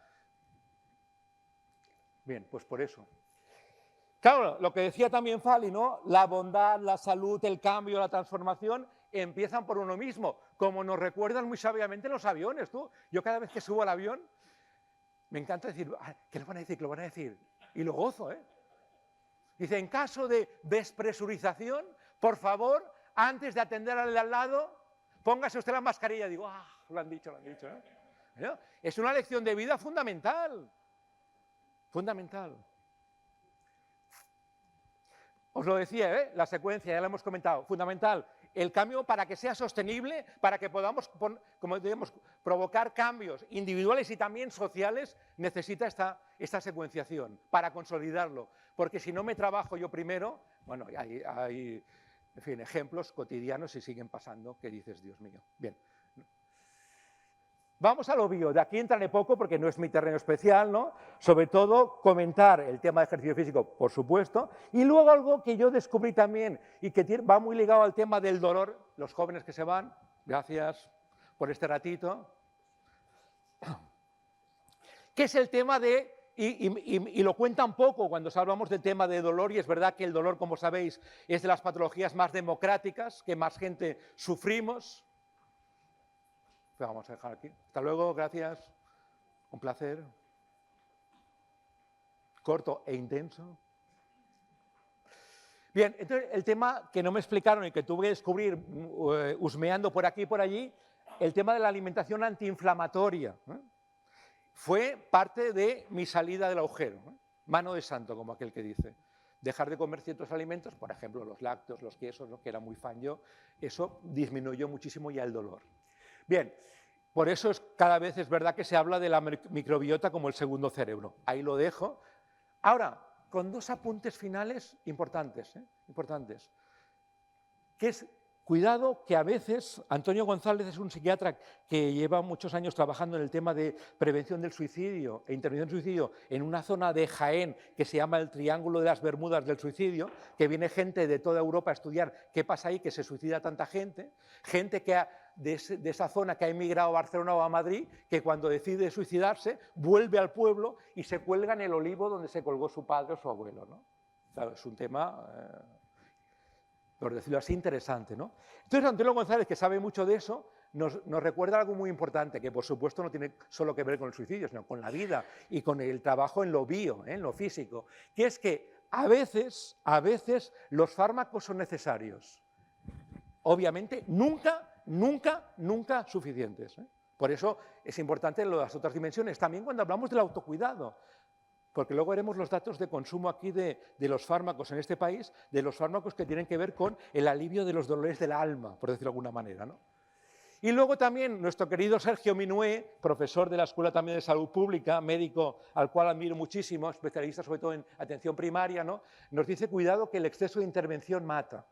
Bien, pues por eso. Claro, lo que decía también Fali, ¿no? La bondad, la salud, el cambio, la transformación empiezan por uno mismo, como nos recuerdan muy sabiamente los aviones. Yo cada vez que subo al avión, me encanta decir, ¿qué lo van a decir? ¿Qué lo van a decir? Y lo gozo, ¿eh? Dice, en caso de despresurización, por favor, antes de atender al de al lado, póngase usted la mascarilla. Digo, lo han dicho, ¿no? Es una lección de vida fundamental. Fundamental. Os lo decía, la secuencia, ya la hemos comentado, fundamental. El cambio para que sea sostenible, para que podamos, como digamos, provocar cambios individuales y también sociales, necesita esta secuenciación para consolidarlo. Porque si no me trabajo yo primero, bueno, hay en fin, ejemplos cotidianos y siguen pasando que dices, Dios mío. Bien. Vamos a lo bio, de aquí entraré poco porque no es mi terreno especial, ¿no? Sobre todo comentar el tema de ejercicio físico, por supuesto, y luego algo que yo descubrí también y que va muy ligado al tema del dolor, los jóvenes que se van, gracias por este ratito, que es el tema de, y lo cuentan poco cuando hablamos del tema de dolor, y es verdad que el dolor, como sabéis, es de las patologías más democráticas, que más gente sufrimos. Vamos a dejar aquí. Hasta luego, gracias. Un placer. Corto e intenso. Bien, entonces el tema que no me explicaron y que tuve que descubrir husmeando por aquí y por allí, el tema de la alimentación antiinflamatoria. Fue parte de mi salida del agujero. Mano de santo, como aquel que dice. Dejar de comer ciertos alimentos, por ejemplo, los lácteos, los quesos, ¿no? Que era muy fan yo, eso disminuyó muchísimo ya el dolor. Bien, por eso cada vez es verdad que se habla de la microbiota como el segundo cerebro. Ahí lo dejo. Ahora, con dos apuntes finales importantes, importantes. Que es, cuidado que a veces, Antonio González es un psiquiatra que lleva muchos años trabajando en el tema de prevención del suicidio e intervención del suicidio en una zona de Jaén que se llama el Triángulo de las Bermudas del Suicidio, que viene gente de toda Europa a estudiar qué pasa ahí, que se suicida tanta gente, gente que de esa zona que ha emigrado a Barcelona o a Madrid, que cuando decide suicidarse vuelve al pueblo y se cuelga en el olivo donde se colgó su padre o su abuelo, ¿no? Claro, es un tema, por decirlo así, interesante, ¿no? Entonces Antonio González, que sabe mucho de eso, nos recuerda algo muy importante, que por supuesto no tiene solo que ver con el suicidio, sino con la vida y con el trabajo en lo bio, en lo físico, que es que a veces los fármacos son necesarios. Obviamente, nunca suficientes. Por eso es importante las otras dimensiones. También cuando hablamos del autocuidado, porque luego veremos los datos de consumo aquí de los fármacos en este país, de los fármacos que tienen que ver con el alivio de los dolores del alma, por decirlo de alguna manera, ¿no? Y luego también nuestro querido Sergio Minué, profesor de la Escuela también de Salud Pública, médico al cual admiro muchísimo, especialista sobre todo en atención primaria, ¿no? Nos dice, cuidado que el exceso de intervención mata.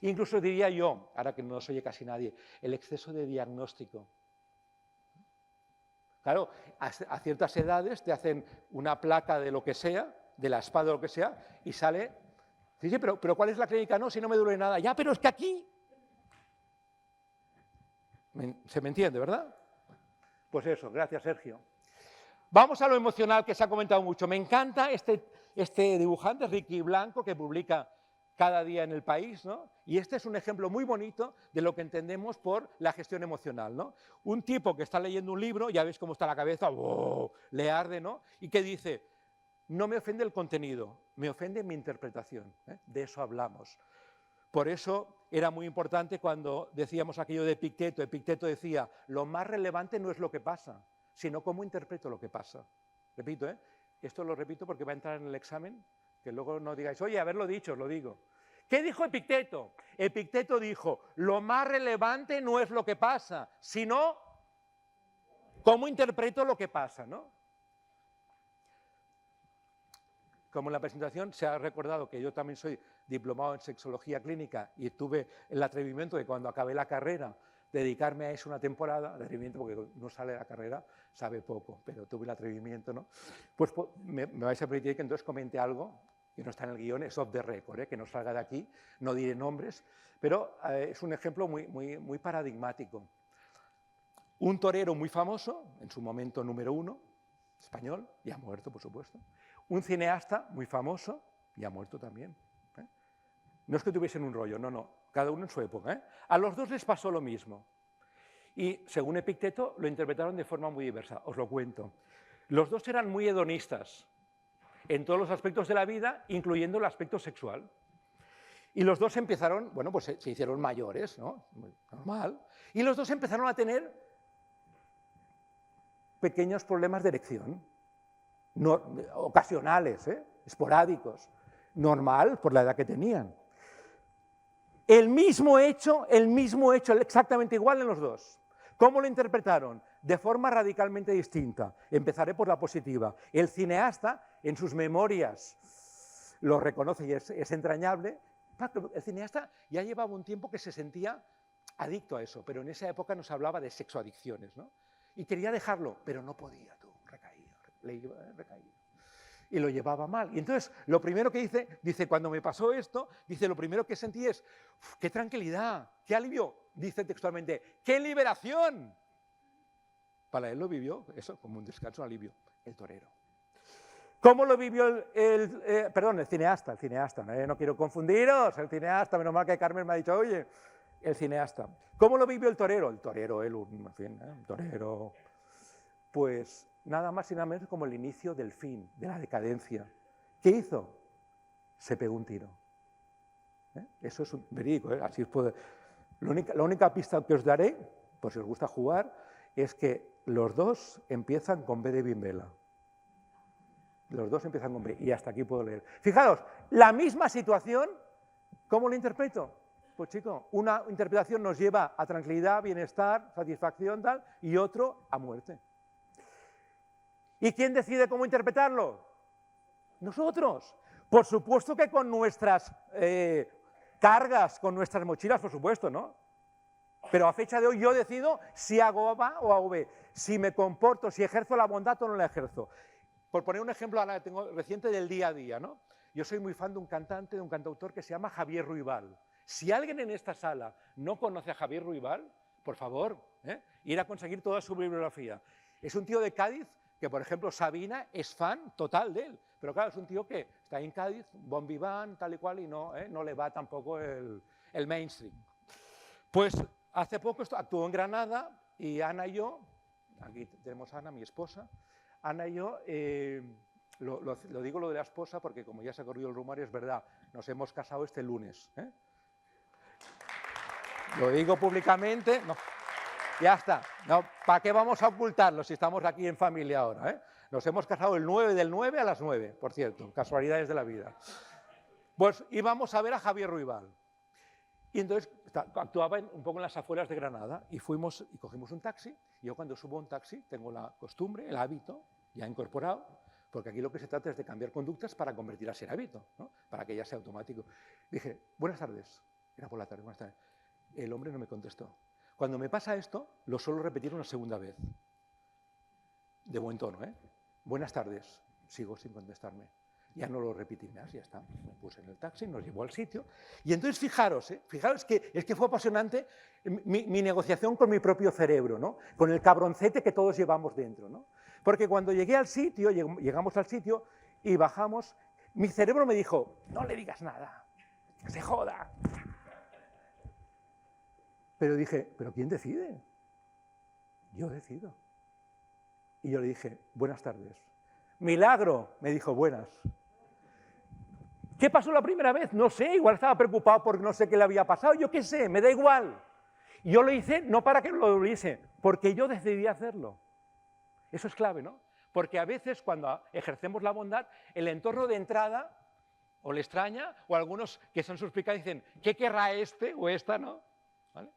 Incluso diría yo, ahora que no nos oye casi nadie, el exceso de diagnóstico. Claro, a ciertas edades te hacen una placa de lo que sea, de la espada o lo que sea, y sale, sí, pero ¿cuál es la clínica? No, si no me duele nada. Ya, pero es que aquí... ¿Se me entiende, verdad? Pues eso, gracias Sergio. Vamos a lo emocional que se ha comentado mucho. Me encanta este dibujante, Ricky Blanco, que publica cada día en El País, ¿no? Y este es un ejemplo muy bonito de lo que entendemos por la gestión emocional, ¿no? Un tipo que está leyendo un libro, ya ves cómo está la cabeza, ¡wow!, le arde, ¿no? Y que dice, no me ofende el contenido, me ofende mi interpretación, ¿eh? De eso hablamos. Por eso era muy importante cuando decíamos aquello de Epicteto. Epicteto decía, lo más relevante no es lo que pasa, sino cómo interpreto lo que pasa. Repito, esto lo repito porque va a entrar en el examen, que luego no digáis, oye, haberlo dicho, os lo digo. ¿Qué dijo Epicteto? Epicteto dijo, lo más relevante no es lo que pasa, sino cómo interpreto lo que pasa, ¿no? Como en la presentación se ha recordado que yo también soy diplomado en sexología clínica y tuve el atrevimiento de cuando acabé la carrera dedicarme a eso una temporada, el atrevimiento porque no sale de la carrera, sabe poco, pero tuve el atrevimiento, ¿no? Pues me vais a permitir que entonces comente algo que no está en el guión, es off the record, que no salga de aquí, no diré nombres, pero es un ejemplo muy paradigmático. Un torero muy famoso, en su momento número 1, español, ya muerto, por supuesto. Un cineasta muy famoso, ya muerto también. No es que tuviesen un rollo, no, cada uno en su época. A los dos les pasó lo mismo. Y según Epicteto, lo interpretaron de forma muy diversa, os lo cuento. Los dos eran muy hedonistas en todos los aspectos de la vida, incluyendo el aspecto sexual. Y los dos empezaron, bueno, pues se hicieron mayores, ¿no? Normal. Y los dos empezaron a tener pequeños problemas de erección, ocasionales, esporádicos, normal por la edad que tenían. El mismo hecho, exactamente igual en los dos. ¿Cómo lo interpretaron? De forma radicalmente distinta. Empezaré por la positiva. El cineasta, en sus memorias, lo reconoce y es entrañable. El cineasta ya llevaba un tiempo que se sentía adicto a eso, pero en esa época nos hablaba de sexoadicciones, ¿no? Y quería dejarlo, pero no podía, recaía. Y lo llevaba mal. Y entonces, lo primero que dice, cuando me pasó esto, dice, lo primero que sentí es, qué tranquilidad, qué alivio, dice textualmente, qué liberación. Para él lo vivió, eso, como un descanso, un alivio, el torero. ¿Cómo lo vivió el cineasta, no quiero confundiros, el cineasta, menos mal que Carmen me ha dicho, oye, el cineasta. ¿Cómo lo vivió el torero? El torero, en fin, un torero, pues nada más y nada menos como el inicio del fin, de la decadencia. ¿Qué hizo? Se pegó un tiro. Eso es un verídico, así os puedo... La única pista que os daré, por si os gusta jugar, es que los dos empiezan con B de Bimbela. Los dos empiezan con B, y hasta aquí puedo leer. Fijaros, la misma situación, ¿cómo lo interpreto? Pues chico, una interpretación nos lleva a tranquilidad, bienestar, satisfacción, tal, y otro a muerte. ¿Y quién decide cómo interpretarlo? Nosotros. Por supuesto que con nuestras cargas, con nuestras mochilas, por supuesto, ¿no? Pero a fecha de hoy yo decido si hago A o hago B, si me comporto, si ejerzo la bondad o no la ejerzo. Por poner un ejemplo ahora tengo reciente del día a día, ¿no? Yo soy muy fan de un cantante, de un cantautor que se llama Javier Ruibal. Si alguien en esta sala no conoce a Javier Ruibal, por favor, ir a conseguir toda su bibliografía. Es un tío de Cádiz que, por ejemplo, Sabina es fan total de él. Pero claro, es un tío que está en Cádiz, bon vivant, tal y cual, y no le va tampoco el mainstream. Pues hace poco actuó en Granada y Ana y yo, aquí tenemos a Ana, mi esposa, Ana y yo, lo digo lo de la esposa porque como ya se ha corrido el rumor, es verdad, nos hemos casado este lunes. Lo digo públicamente, no, ya está, no, ¿para qué vamos a ocultarlo si estamos aquí en familia ahora? Nos hemos casado el 9 del 9 a las 9, por cierto, casualidades de la vida. Pues íbamos a ver a Javier Ruibal. Y entonces actuaba un poco en las afueras de Granada y fuimos y cogimos un taxi. Y yo cuando subo a un taxi tengo la costumbre, el hábito ya incorporado, porque aquí lo que se trata es de cambiar conductas para convertir a ser hábito, ¿no? Para que ya sea automático. Dije, buenas tardes. Era por la tarde, buenas tardes. El hombre no me contestó. Cuando me pasa esto, lo suelo repetir una segunda vez. De buen tono, Buenas tardes. Sigo sin contestarme. Ya no lo repetí más, ya está. Me puse en el taxi, nos llevó al sitio. Y entonces fijaros, fijaros que es que fue apasionante mi negociación con mi propio cerebro, ¿no? Con el cabroncete que todos llevamos dentro, ¿no? Porque cuando llegué al sitio, llegamos al sitio y bajamos, mi cerebro me dijo, no le digas nada, que se joda. Pero dije, ¿pero quién decide? Yo decido. Y yo le dije, buenas tardes. Milagro, me dijo, buenas. ¿Qué pasó la primera vez? No sé, igual estaba preocupado porque no sé qué le había pasado, yo qué sé, me da igual. Y yo lo hice no para que lo hice, porque yo decidí hacerlo. Eso es clave, ¿no? Porque a veces cuando ejercemos la bondad, el entorno de entrada o le extraña, o algunos que son suspicaces dicen, ¿qué querrá este o esta, no? ¿Vale?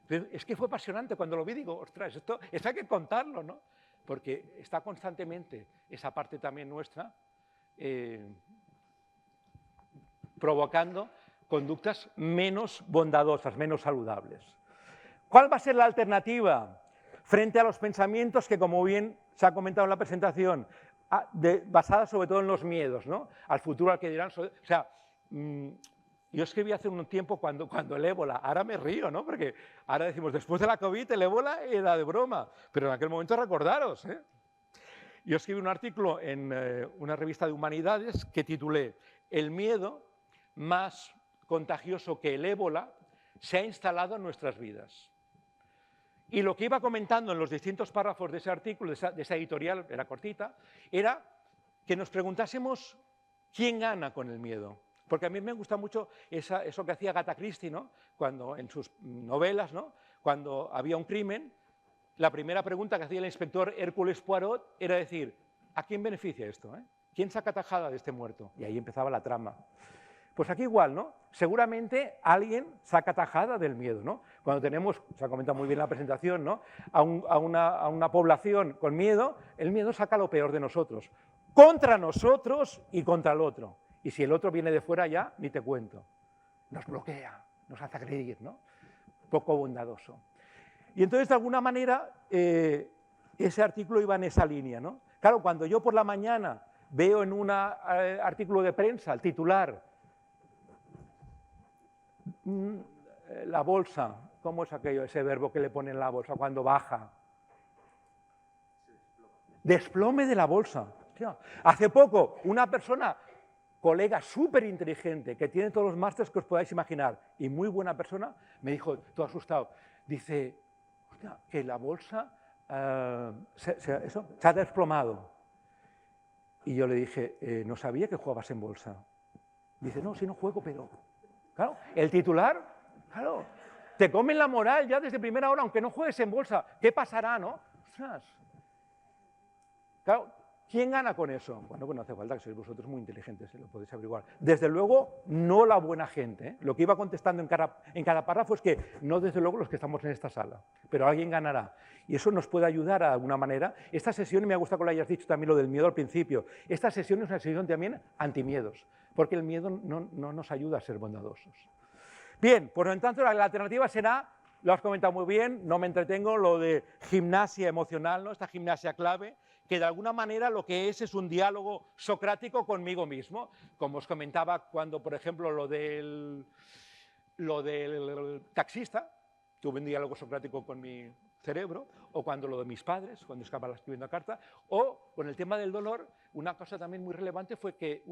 Pero es que fue apasionante cuando lo vi, digo, ostras, esto hay que contarlo, ¿no? Porque está constantemente esa parte también nuestra provocando conductas menos bondadosas, menos saludables. ¿Cuál va a ser la alternativa frente a los pensamientos que, como bien se ha comentado en la presentación, basadas sobre todo en los miedos, ¿no? Al futuro al que dirán... O sea, yo escribí hace un tiempo cuando el ébola, ahora me río, ¿no? Porque ahora decimos, después de la COVID, el ébola era de broma, pero en aquel momento recordaros, ¿eh? Yo escribí un artículo en una revista de humanidades que titulé El miedo más contagioso que el ébola se ha instalado en nuestras vidas. Y lo que iba comentando en los distintos párrafos de ese artículo, de esa editorial, era cortita, era que nos preguntásemos quién gana con el miedo. Porque a mí me gusta mucho eso que hacía Agatha Christie, ¿no? Cuando, en sus novelas, ¿no? Cuando había un crimen, la primera pregunta que hacía el inspector Hércules Poirot era decir, ¿a quién beneficia esto? ¿Quién saca tajada de este muerto? Y ahí empezaba la trama. Pues aquí igual, ¿no? Seguramente alguien saca tajada del miedo, ¿no? Cuando tenemos, se ha comentado muy bien en la presentación, ¿no? A una población con miedo, el miedo saca lo peor de nosotros. Contra nosotros y contra el otro. Y si el otro viene de fuera ya, ni te cuento. Nos bloquea, nos hace agredir, ¿no? Poco bondadoso. Y entonces, de alguna manera, ese artículo iba en esa línea, ¿no? Claro, cuando yo por la mañana veo en un artículo de prensa el titular, la bolsa, ¿cómo es aquello, ese verbo que le ponen en la bolsa cuando baja? Desplome de la bolsa. Hace poco, una persona, colega súper inteligente, que tiene todos los másteres que os podáis imaginar, y muy buena persona, me dijo, todo asustado, dice, hostia, que la bolsa se ha desplomado. Y yo le dije, no sabía que jugabas en bolsa. Dice, no, sí no juego, pero... Claro, el titular, claro, te comen la moral ya desde primera hora, aunque no juegues en bolsa. ¿Qué pasará, no? Ostras. Claro, ¿quién gana con eso? Bueno, pues no hace falta, que sois vosotros muy inteligentes, lo podéis averiguar. Desde luego, no la buena gente, ¿eh? Lo que iba contestando en cada párrafo es que no desde luego los que estamos en esta sala, pero alguien ganará. Y eso nos puede ayudar de alguna manera. Esta sesión, y me ha gustado que lo hayas dicho también lo del miedo al principio, esta sesión es una sesión también antimiedos, porque el miedo no nos ayuda a ser bondadosos. Bien, por lo tanto, la alternativa será, lo has comentado muy bien, no me entretengo, lo de gimnasia emocional, ¿no? Esta gimnasia clave, que de alguna manera lo que es un diálogo socrático conmigo mismo, como os comentaba cuando, por ejemplo, lo del taxista, tuve un diálogo socrático con mi cerebro, o cuando lo de mis padres, cuando estaba escribiendo la carta, o con el tema del dolor, una cosa también muy relevante fue que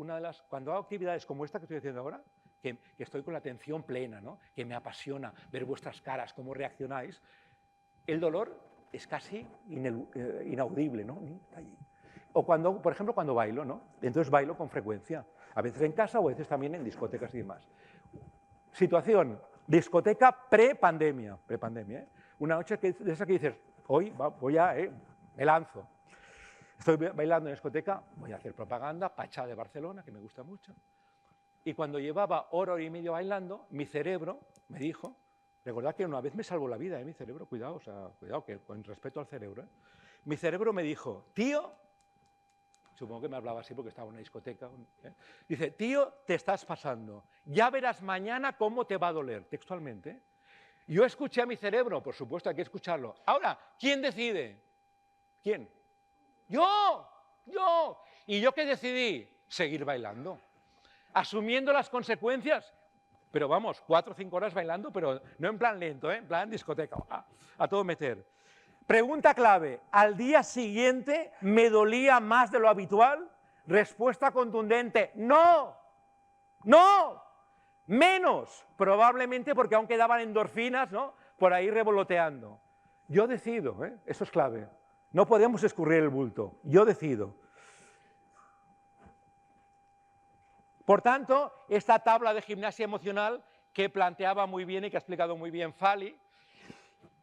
cuando hago actividades como esta que estoy haciendo ahora, que estoy con la atención plena, ¿no? Que me apasiona ver vuestras caras, cómo reaccionáis, el dolor es casi inaudible, ¿no? O cuando, por ejemplo, cuando bailo, ¿no? Entonces bailo con frecuencia, a veces en casa o a veces también en discotecas y demás. Situación, discoteca pre-pandemia, ¿eh? Una noche de esa que dices, hoy me lanzo. Estoy bailando en discoteca, voy a hacer propaganda, Pachá de Barcelona, que me gusta mucho. Y cuando llevaba hora y media bailando, mi cerebro me dijo, recordad que una vez me salvó la vida, mi cerebro, cuidado, o sea, cuidado, que con respeto al cerebro, mi cerebro me dijo, tío, supongo que me hablaba así porque estaba en una discoteca, dice, tío, te estás pasando, ya verás mañana cómo te va a doler, textualmente. Yo escuché a mi cerebro, por supuesto hay que escucharlo. Ahora, ¿quién decide? ¿Quién? ¡Yo! ¿Y yo qué decidí? Seguir bailando, asumiendo las consecuencias. Pero vamos, 4 o 5 horas bailando, pero no en plan lento, en plan discoteca, a todo meter. Pregunta clave, ¿al día siguiente me dolía más de lo habitual? Respuesta contundente, no, menos, probablemente porque aún quedaban endorfinas, ¿no? Por ahí revoloteando. Yo decido, eso es clave, no podemos escurrir el bulto, yo decido. Por tanto, esta tabla de gimnasia emocional que planteaba muy bien y que ha explicado muy bien Fali,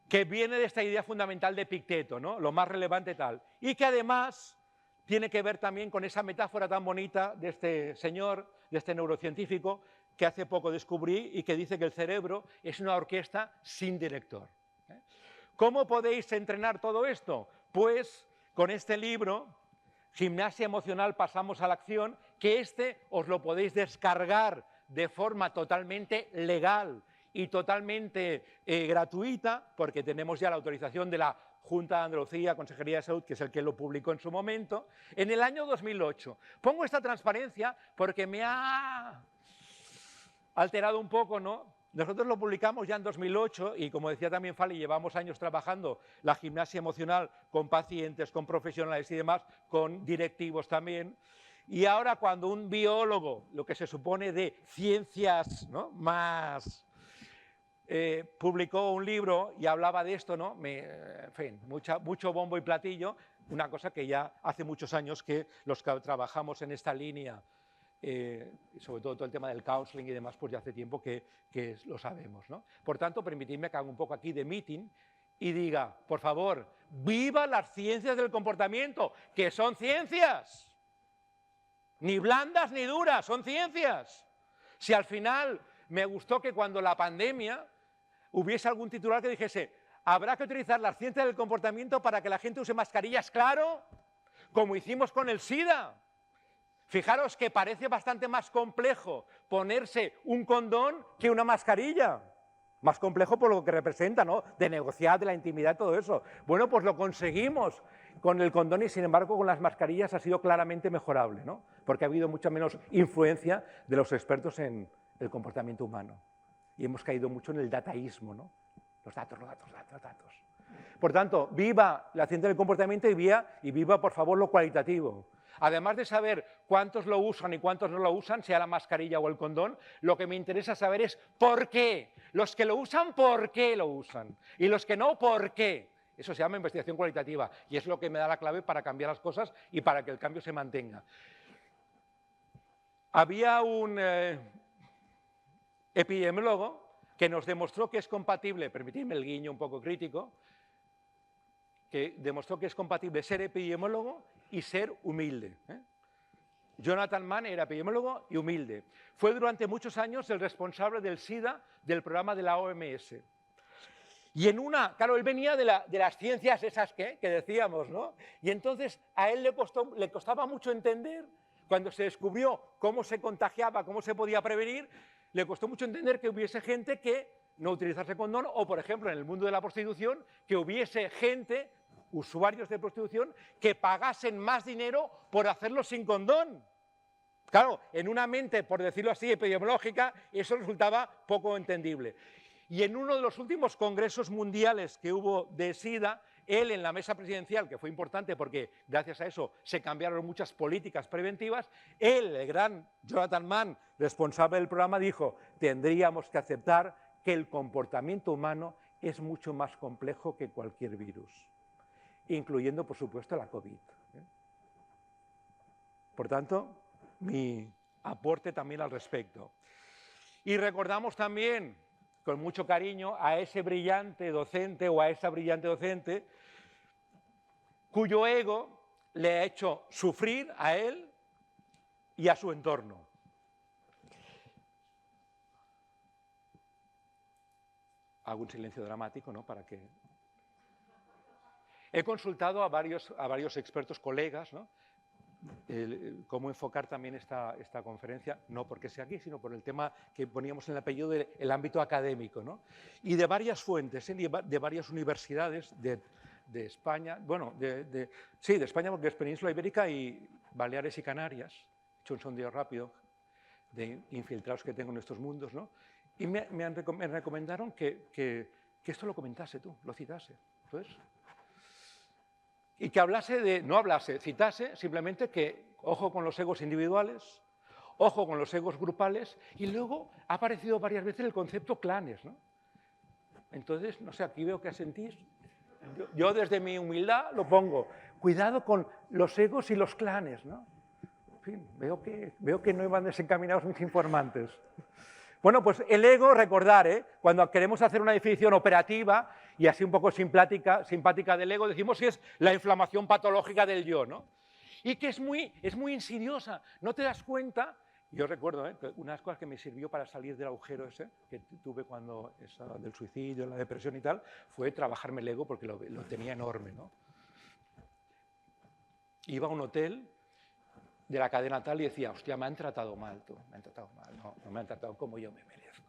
que viene de esta idea fundamental de Epicteto, ¿no? Lo más relevante tal, y que además tiene que ver también con esa metáfora tan bonita de este señor de este neurocientífico que hace poco descubrí y que dice que el cerebro es una orquesta sin director. ¿Cómo podéis entrenar todo esto? Pues con este libro, Gimnasia Emocional, pasamos a la acción, que os lo podéis descargar de forma totalmente legal y totalmente gratuita, porque tenemos ya la autorización de la Junta de Andalucía, Consejería de Salud, que es el que lo publicó en su momento, en el año 2008. Pongo esta transparencia porque me ha alterado un poco, ¿no? Nosotros lo publicamos ya en 2008 y, como decía también Fali, llevamos años trabajando la gimnasia emocional con pacientes, con profesionales y demás, con directivos también. Y ahora cuando un biólogo, lo que se supone de ciencias, ¿no?, más, publicó un libro y hablaba de esto, ¿no?, en fin, mucho bombo y platillo, una cosa que ya hace muchos años que los que trabajamos en esta línea, sobre todo el tema del counseling y demás, pues ya hace tiempo que lo sabemos, ¿no? Por tanto, permitidme que haga un poco aquí de meeting y diga, por favor, ¡viva las ciencias del comportamiento! ¡Que son ciencias! Ni blandas ni duras, son ciencias. Si al final me gustó que cuando la pandemia hubiese algún titular que dijese habrá que utilizar las ciencias del comportamiento para que la gente use mascarillas, claro, como hicimos con el SIDA. Fijaros que parece bastante más complejo ponerse un condón que una mascarilla. Más complejo por lo que representa, ¿no?, de negociar, de la intimidad, todo eso. Bueno, pues lo conseguimos con el condón y, sin embargo, con las mascarillas ha sido claramente mejorable, ¿no?, porque ha habido mucha menos influencia de los expertos en el comportamiento humano. Y hemos caído mucho en el dataísmo, ¿no? Los datos. Por tanto, viva la ciencia del comportamiento y viva, por favor, lo cualitativo. Además de saber cuántos lo usan y cuántos no lo usan, sea la mascarilla o el condón, lo que me interesa saber es por qué. Los que lo usan, ¿por qué lo usan? Y los que no, ¿por qué? Eso se llama investigación cualitativa y es lo que me da la clave para cambiar las cosas y para que el cambio se mantenga. Había un epidemiólogo que nos demostró que es compatible, permitidme el guiño un poco crítico, que demostró que es compatible ser epidemiólogo y ser humilde. Jonathan Mann era epidemiólogo y humilde. Fue durante muchos años el responsable del SIDA del programa de la OMS. Y claro, él venía de las ciencias esas que decíamos, ¿no? Y entonces a él le costaba mucho entender, cuando se descubrió cómo se contagiaba, cómo se podía prevenir, le costó mucho entender que hubiese gente que no utilizase condón, o por ejemplo en el mundo de la prostitución, que hubiese gente, usuarios de prostitución, que pagasen más dinero por hacerlo sin condón. Claro, en una mente, por decirlo así, epidemiológica, eso resultaba poco entendible. Y en uno de los últimos congresos mundiales que hubo de SIDA, él en la mesa presidencial, que fue importante porque gracias a eso se cambiaron muchas políticas preventivas, él, el gran Jonathan Mann, responsable del programa, dijo, tendríamos que aceptar que el comportamiento humano es mucho más complejo que cualquier virus, incluyendo, por supuesto, la COVID. Por tanto, mi aporte también al respecto. Y recordamos también, con mucho cariño, a ese brillante docente o a esa brillante docente cuyo ego le ha hecho sufrir a él y a su entorno. Hago un silencio dramático, ¿no?, para que... He consultado a varios expertos, colegas, ¿no?, cómo enfocar también esta conferencia, no porque sea aquí, sino por el tema que poníamos en el apellido del ámbito académico, ¿no? Y de varias fuentes, de varias universidades de España, bueno, sí, de España porque es Península Ibérica y Baleares y Canarias. He hecho un sondeo rápido de infiltrados que tengo en estos mundos, ¿no? Y me recomendaron que esto lo comentase tú, lo citase. Entonces, y que citase simplemente que ojo con los egos individuales, ojo con los egos grupales, y luego ha aparecido varias veces el concepto clanes, ¿no? Entonces, no sé, aquí veo que asentís. Yo desde mi humildad lo pongo. Cuidado con los egos y los clanes, ¿no? En fin, veo que no iban desencaminados mis informantes. Bueno, pues el ego, recordar, cuando queremos hacer una definición operativa y así un poco simpática del ego, decimos que es la inflamación patológica del yo, ¿no? Y que es muy insidiosa. No te das cuenta Yo recuerdo que una de las cosas que me sirvió para salir del agujero ese que tuve cuando del suicidio, la depresión y tal, fue trabajarme el ego porque lo tenía enorme, ¿no? Iba a un hotel de la cadena tal y decía, hostia, me han tratado mal, tú, me han tratado mal, no me han tratado como yo me merezco.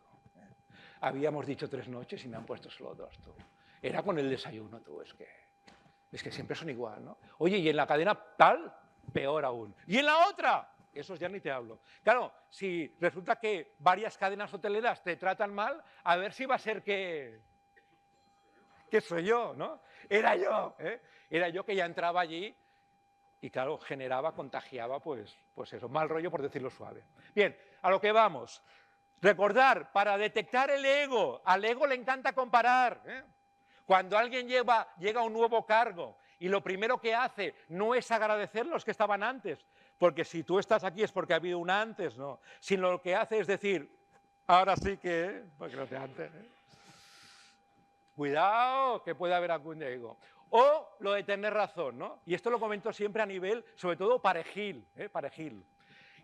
Habíamos dicho 3 noches y me han puesto solo 2, tú. Era con el desayuno, tú, es que siempre son igual, ¿no? Oye, y en la cadena tal, peor aún. Y en la otra, esos ya ni te hablo. Claro, si resulta que varias cadenas hoteleras te tratan mal, a ver si va a ser que soy yo, ¿no? Era yo, ¿eh? Era yo que ya entraba allí y, claro, generaba, contagiaba, pues eso, mal rollo, por decirlo suave. Bien, a lo que vamos. Recordar, para detectar el ego, al ego le encanta comparar, ¿eh? Cuando alguien llega a un nuevo cargo y lo primero que hace no es agradecer los que estaban antes, porque si tú estás aquí es porque ha habido un antes, ¿no? Sino lo que hace es decir, ahora sí que, porque no te antes, ¿eh? Cuidado, que puede haber algún ego. O lo de tener razón, ¿no? Y esto lo comento siempre a nivel, sobre todo parejil, ¿eh? Parejil.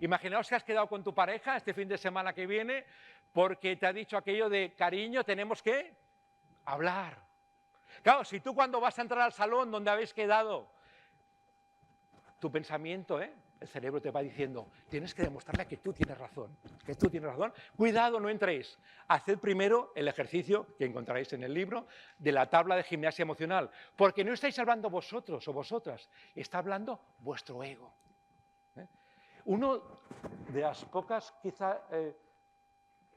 Imaginaos que has quedado con tu pareja este fin de semana que viene porque te ha dicho aquello de, cariño, tenemos que hablar. Claro, si tú cuando vas a entrar al salón donde habéis quedado, tu pensamiento, el cerebro te va diciendo, tienes que demostrarle que tú tienes razón, cuidado, no entréis. Haced primero el ejercicio que encontraréis en el libro de la tabla de gimnasia emocional, porque no estáis hablando vosotros o vosotras, está hablando vuestro ego. Una de las pocas, quizá,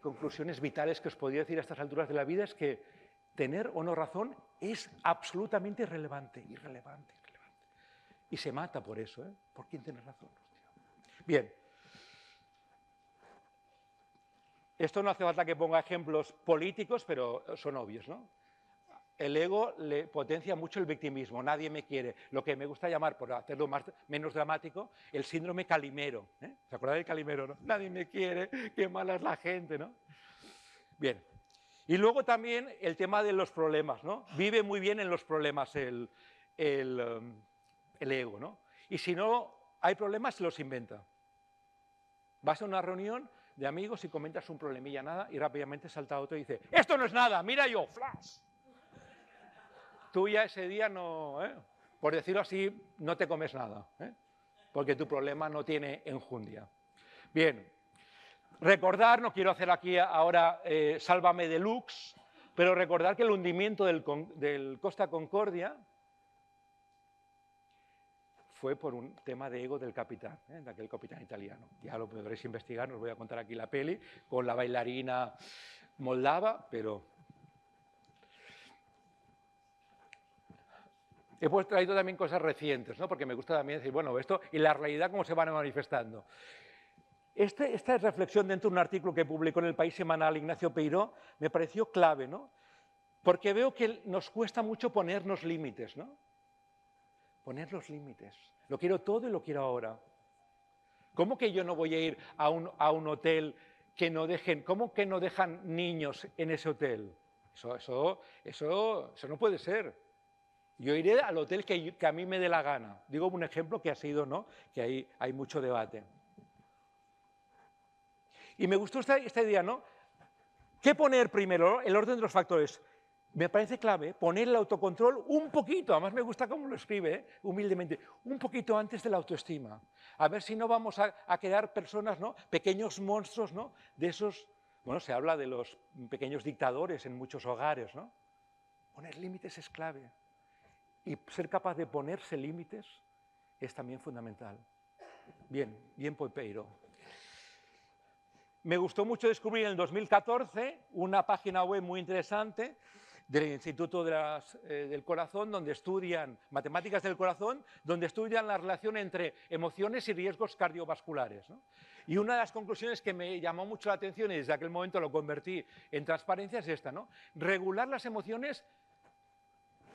conclusiones vitales que os podría decir a estas alturas de la vida es que tener o no razón es absolutamente irrelevante. Y se mata por eso, ¿eh? ¿Por quién tiene razón? Hostia. Bien. Esto no hace falta que ponga ejemplos políticos, pero son obvios, ¿no? El ego le potencia mucho el victimismo, nadie me quiere. Lo que me gusta llamar, por hacerlo menos dramático, el síndrome Calimero. ¿Eh? ¿Se acuerdan del Calimero, no? Nadie me quiere, qué mala es la gente, ¿no? Bien. Y luego también el tema de los problemas, ¿no? Vive muy bien en los problemas el ego, ¿no? Y si no hay problemas, se los inventa. Vas a una reunión de amigos y comentas un problemilla, nada, y rápidamente salta otro y dice, esto no es nada, mira yo, flash. Tú ya ese día no, por decirlo así, no te comes nada, porque tu problema no tiene enjundia. Bien, recordar, no quiero hacer aquí ahora Sálvame Deluxe, pero recordar que el hundimiento del Costa Concordia fue por un tema de ego del capitán, de aquel capitán italiano. Ya lo podréis investigar, no os voy a contar aquí la peli, con la bailarina moldava, pero... He traído también cosas recientes, ¿no? Porque me gusta también decir, bueno, esto y la realidad cómo se van manifestando. Esta reflexión dentro de un artículo que publicó en El País Semanal Ignacio Peiró me pareció clave, ¿no? Porque veo que nos cuesta mucho ponernos límites, ¿no? Poner los límites. Lo quiero todo y lo quiero ahora. ¿Cómo que yo no voy a ir a un hotel que no dejen, cómo que no dejan niños en ese hotel? Eso no puede ser. Yo iré al hotel que a mí me dé la gana. Digo un ejemplo que ha sido, ¿no? Que ahí hay mucho debate. Y me gustó esta idea, ¿no? ¿Qué poner primero? El orden de los factores. Me parece clave poner el autocontrol un poquito, además me gusta cómo lo escribe, humildemente, un poquito antes de la autoestima. A ver si no vamos a crear personas, ¿no? Pequeños monstruos, ¿no? De esos, bueno, se habla de los pequeños dictadores en muchos hogares, ¿no? Poner límites es clave. Y ser capaz de ponerse límites es también fundamental. Bien por Peiró. Me gustó mucho descubrir en el 2014 una página web muy interesante del Instituto del Corazón, donde estudian matemáticas del corazón, donde estudian la relación entre emociones y riesgos cardiovasculares, ¿no? Y una de las conclusiones que me llamó mucho la atención y desde aquel momento lo convertí en transparencia es esta, ¿no? Regular las emociones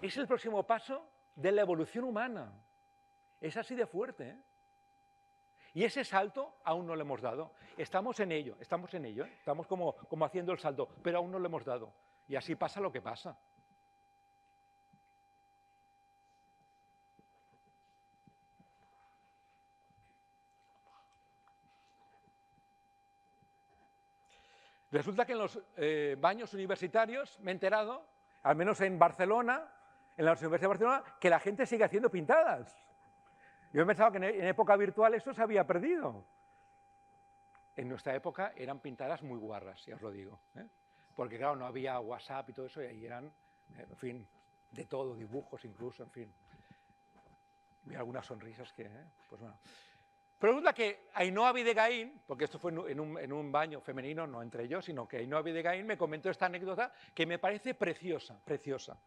es el próximo paso de la evolución humana. Es así de fuerte, ¿eh? Y ese salto aún no lo hemos dado. Estamos en ello, ¿eh? Estamos como haciendo el salto, pero aún no lo hemos dado. Y así pasa lo que pasa. Resulta que en los baños universitarios, me he enterado, al menos en Barcelona, en la Universidad de Barcelona, que la gente sigue haciendo pintadas. Yo pensaba que en época virtual eso se había perdido. En nuestra época eran pintadas muy guarras, ya os lo digo, ¿eh? Porque claro, no había WhatsApp y todo eso, y ahí eran, en fin, de todo, dibujos incluso, en fin. Vi algunas sonrisas que, pues bueno. Pero resulta que Ainhoa Videgaín, porque esto fue en un baño femenino, no entre yo, sino que Ainhoa Videgaín me comentó esta anécdota que me parece preciosa, preciosa.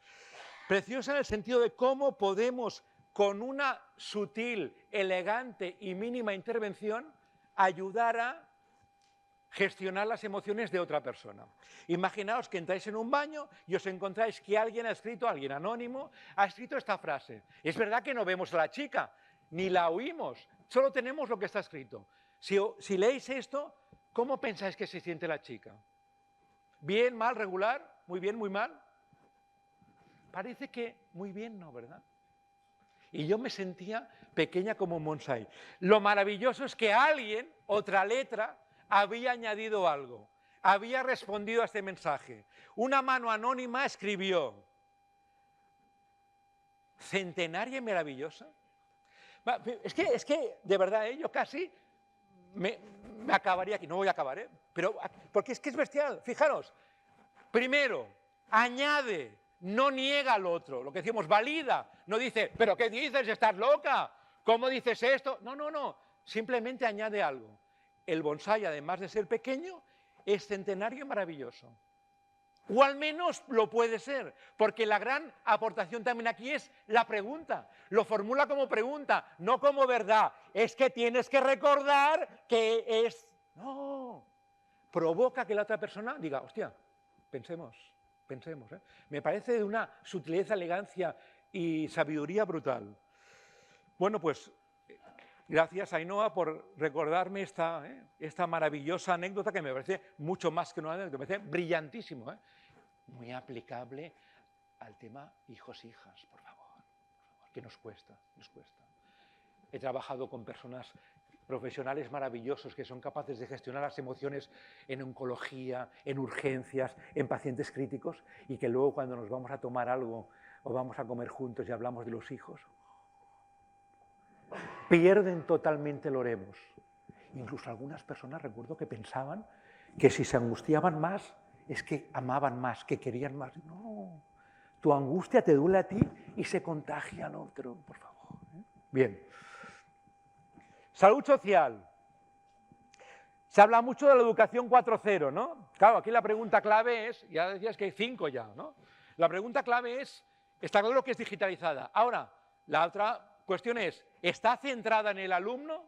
Preciosa en el sentido de cómo podemos, con una sutil, elegante y mínima intervención, ayudar a gestionar las emociones de otra persona. Imaginaos que entráis en un baño y os encontráis que alguien ha escrito, alguien anónimo, ha escrito esta frase. Es verdad que no vemos a la chica, ni la oímos, solo tenemos lo que está escrito. Si leéis esto, ¿cómo pensáis que se siente la chica? ¿Bien, mal, regular? ¿Muy bien, muy mal? Parece que muy bien, ¿no, verdad? Y yo me sentía pequeña como un bonsái. Lo maravilloso es que alguien, otra letra, había añadido algo, había respondido a este mensaje. Una mano anónima escribió: ¿centenaria y maravillosa? Es que de verdad, yo casi me acabaría aquí, no voy a acabar, pero porque es que es bestial. Fijaros, primero, añade, no niega al otro, lo que decimos, valida, no dice, ¿pero qué dices? ¿Estás loca? ¿Cómo dices esto? No, no, no, simplemente añade algo. El bonsái, además de ser pequeño, es centenario y maravilloso. O al menos lo puede ser, porque la gran aportación también aquí es la pregunta. Lo formula como pregunta, no como verdad. Es que tienes que recordar que es... No, provoca que la otra persona diga, hostia, pensemos. Me parece de una sutileza, elegancia y sabiduría brutal. Bueno, pues... Gracias, Ainhoa, por recordarme esta maravillosa anécdota que me parece mucho más que una anécdota, me parece brillantísimo, muy aplicable al tema hijos-hijas, por favor, que nos cuesta, nos cuesta. He trabajado con personas profesionales maravillosos que son capaces de gestionar las emociones en oncología, en urgencias, en pacientes críticos, y que luego cuando nos vamos a tomar algo o vamos a comer juntos y hablamos de los hijos, pierden totalmente el oremos. Incluso algunas personas recuerdo que pensaban que si se angustiaban más es que amaban más, que querían más. No, tu angustia te duele a ti y se contagia al otro, por favor. Bien. Salud social. Se habla mucho de la educación 4.0, ¿no? Claro, aquí la pregunta clave es, ya decías que hay 5 ya, ¿no? La pregunta clave es, está claro que es digitalizada. Ahora, la otra cuestión es, ¿está centrada en el alumno?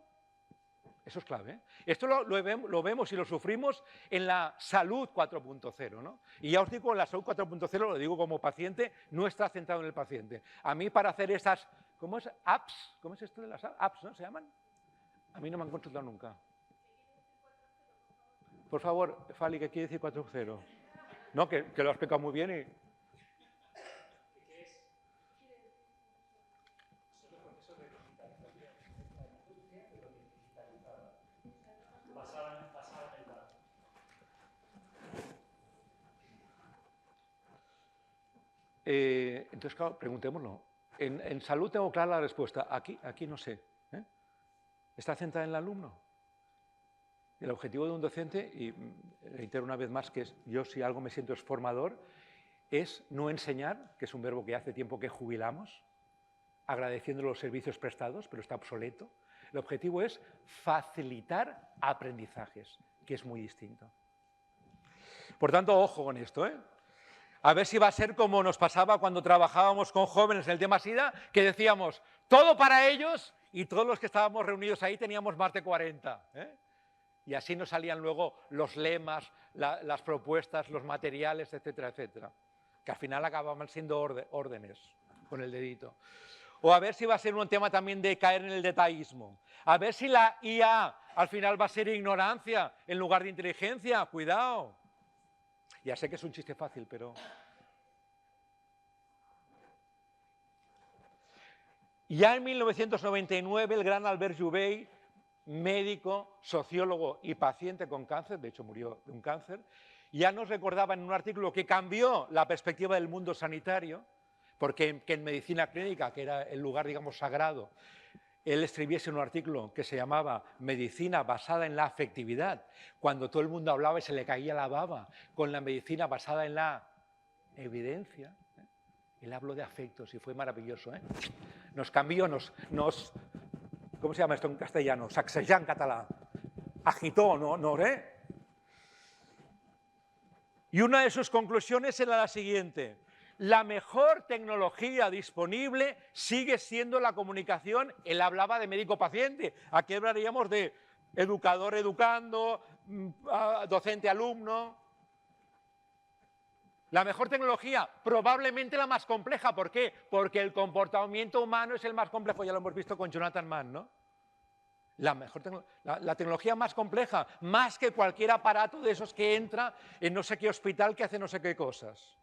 Eso es clave. Esto lo vemos y lo sufrimos en la salud 4.0, ¿no? Y ya os digo, en la salud 4.0, lo digo como paciente, no está centrado en el paciente. A mí para hacer esas, ¿cómo es? Apps, ¿cómo es esto de las apps, no? ¿Se llaman? A mí no me han consultado nunca. Por favor, Fali, ¿qué quiere decir 4.0? No, que lo ha explicado muy bien y... Entonces, claro, preguntémoslo. En salud tengo clara la respuesta. Aquí no sé. ¿Está centrada en el alumno? El objetivo de un docente, y reitero una vez más que yo si algo me siento es formador, es no enseñar, que es un verbo que hace tiempo que jubilamos, agradeciendo los servicios prestados, pero está obsoleto. El objetivo es facilitar aprendizajes, que es muy distinto. Por tanto, ojo con esto, A ver si va a ser como nos pasaba cuando trabajábamos con jóvenes en el tema SIDA, que decíamos, todo para ellos, y todos los que estábamos reunidos ahí teníamos más de 40. Y así nos salían luego los lemas, las propuestas, los materiales, etcétera, etcétera. Que al final acababan siendo órdenes, con el dedito. O a ver si va a ser un tema también de caer en el detallismo. A ver si la IA al final va a ser ignorancia en lugar de inteligencia. Cuidado. Ya sé que es un chiste fácil, pero... Ya en 1999 el gran Albert Joubert médico, sociólogo y paciente con cáncer, de hecho murió de un cáncer, ya nos recordaba en un artículo que cambió la perspectiva del mundo sanitario, porque en medicina clínica, que era el lugar, digamos, sagrado, él escribiese un artículo que se llamaba Medicina basada en la afectividad, cuando todo el mundo hablaba y se le caía la baba con la medicina basada en la evidencia. Él habló de afectos y fue maravilloso. Nos cambió, ¿cómo se llama esto en castellano? Sacsejant en catalán. Agitó, ¿no? Y una de sus conclusiones era la siguiente: la mejor tecnología disponible sigue siendo la comunicación. Él hablaba de médico-paciente, aquí hablaríamos de educador-educando, docente-alumno. La mejor tecnología, probablemente la más compleja. ¿Por qué? Porque el comportamiento humano es el más complejo, ya lo hemos visto con Jonathan Mann, ¿no? La tecnología más compleja, más que cualquier aparato de esos que entra en no sé qué hospital que hace no sé qué cosas.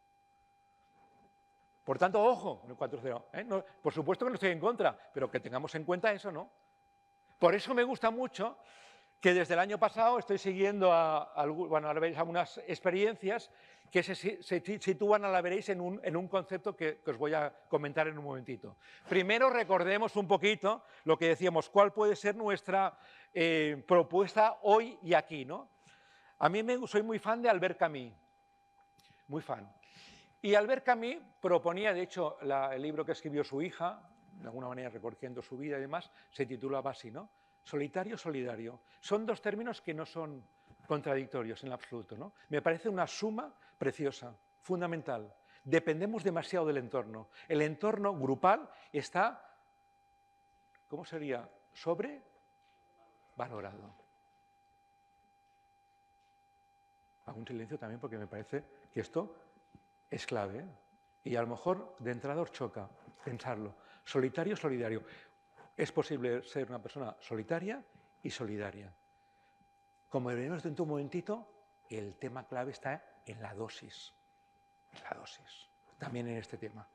Por tanto, ojo con el 4.0. No, por supuesto que no estoy en contra, pero que tengamos en cuenta eso, ¿no? Por eso me gusta mucho que desde el año pasado estoy siguiendo ahora veréis algunas experiencias que se sitúan, ahora veréis, en un concepto que os voy a comentar en un momentito. Primero recordemos un poquito lo que decíamos, cuál puede ser nuestra propuesta hoy y aquí, ¿no? A mí soy muy fan de Albert Camus, muy fan. Y Albert Camus proponía, de hecho, el libro que escribió su hija, de alguna manera recorriendo su vida y demás, se titulaba así, ¿no? Solitario, solidario. Son dos términos que no son contradictorios en absoluto, ¿no? Me parece una suma preciosa, fundamental. Dependemos demasiado del entorno. El entorno grupal está, ¿cómo sería? Sobrevalorado. Hago un silencio también porque me parece que esto es clave, ¿eh? Y a lo mejor de entrada os choca pensarlo. Solitario, solidario. Es posible ser una persona solitaria y solidaria. Como veremos dentro de un momentito, el tema clave está en la dosis. La dosis. También en este tema.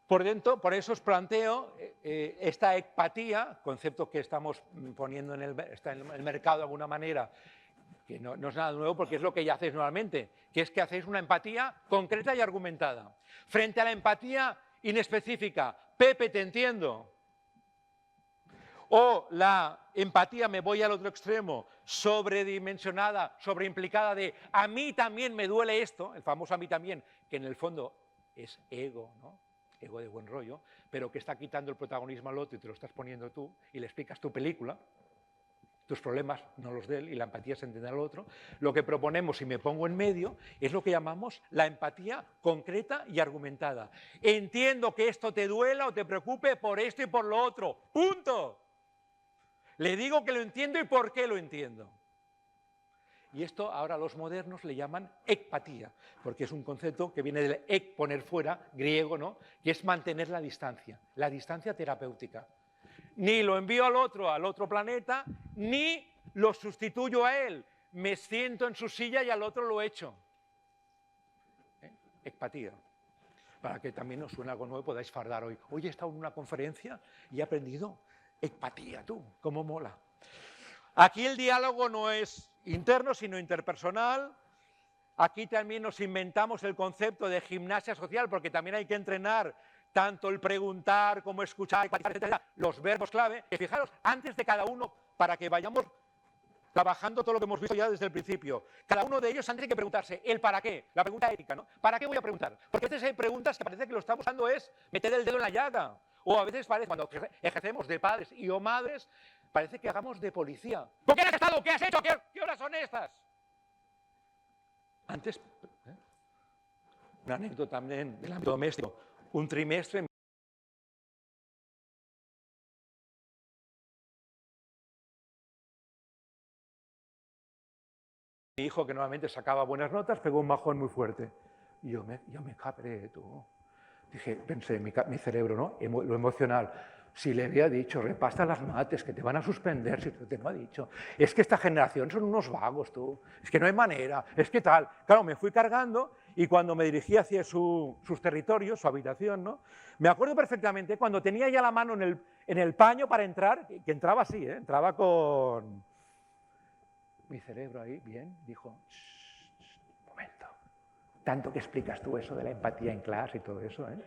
Por eso os planteo esta empatía, concepto que estamos poniendo está en el mercado de alguna manera, que no es nada nuevo porque es lo que ya hacéis normalmente, que es que hacéis una empatía concreta y argumentada. Frente a la empatía inespecífica, Pepe, te entiendo. O la empatía, me voy al otro extremo, sobredimensionada, sobreimplicada de a mí también me duele esto, el famoso a mí también, que en el fondo es ego, ¿no? Ego de buen rollo, pero que está quitando el protagonismo al otro y te lo estás poniendo tú y le explicas tu película, tus problemas, no los de él, y la empatía es entender al otro. Lo que proponemos, si me pongo en medio, es lo que llamamos la empatía concreta y argumentada. Entiendo que esto te duela o te preocupe por esto y por lo otro. ¡Punto! Le digo que lo entiendo y por qué lo entiendo. Y esto ahora los modernos le llaman ekpatía, porque es un concepto que viene del ek, poner fuera, griego, ¿no? Que es mantener la distancia terapéutica. Ni lo envío al otro planeta, ni lo sustituyo a él. Me siento en su silla y al otro lo echo. Ekpatía. Para que también os suene algo nuevo, podáis fardar hoy. Hoy he estado en una conferencia y he aprendido ekpatía, tú, cómo mola. Aquí el diálogo no es interno, sino interpersonal. Aquí también nos inventamos el concepto de gimnasia social, porque también hay que entrenar tanto el preguntar como escuchar, etcétera, los verbos clave, que fijaros, antes de cada uno, para que vayamos trabajando todo lo que hemos visto ya desde el principio. Cada uno de ellos antes hay que preguntarse el para qué, la pregunta ética, ¿no? ¿Para qué voy a preguntar? Porque a veces hay preguntas que parece que lo estamos buscando es meter el dedo en la llaga. O a veces parece, cuando ejercemos de padres y o madres, parece que hagamos de policía. ¿Por qué has estado? ¿Qué has hecho? ¿Qué horas son estas? Antes, una anécdota también del ámbito doméstico. Un trimestre. Mi hijo, que normalmente sacaba buenas notas, pegó un bajón muy fuerte. Y yo me cabré, tú. Dije, pensé, mi cerebro, ¿no? Lo emocional. Si le había dicho, repasa las mates, que te van a suspender, si te lo ha dicho. Es que esta generación son unos vagos, tú. Es que no hay manera, es que tal. Claro, me fui cargando y cuando me dirigí hacia sus territorios, su habitación, ¿no? Me acuerdo perfectamente cuando tenía ya la mano en el paño para entrar, que entraba así, entraba con... Mi cerebro ahí, bien, dijo, un momento. Tanto que explicas tú eso de la empatía en clase y todo eso, ¿eh?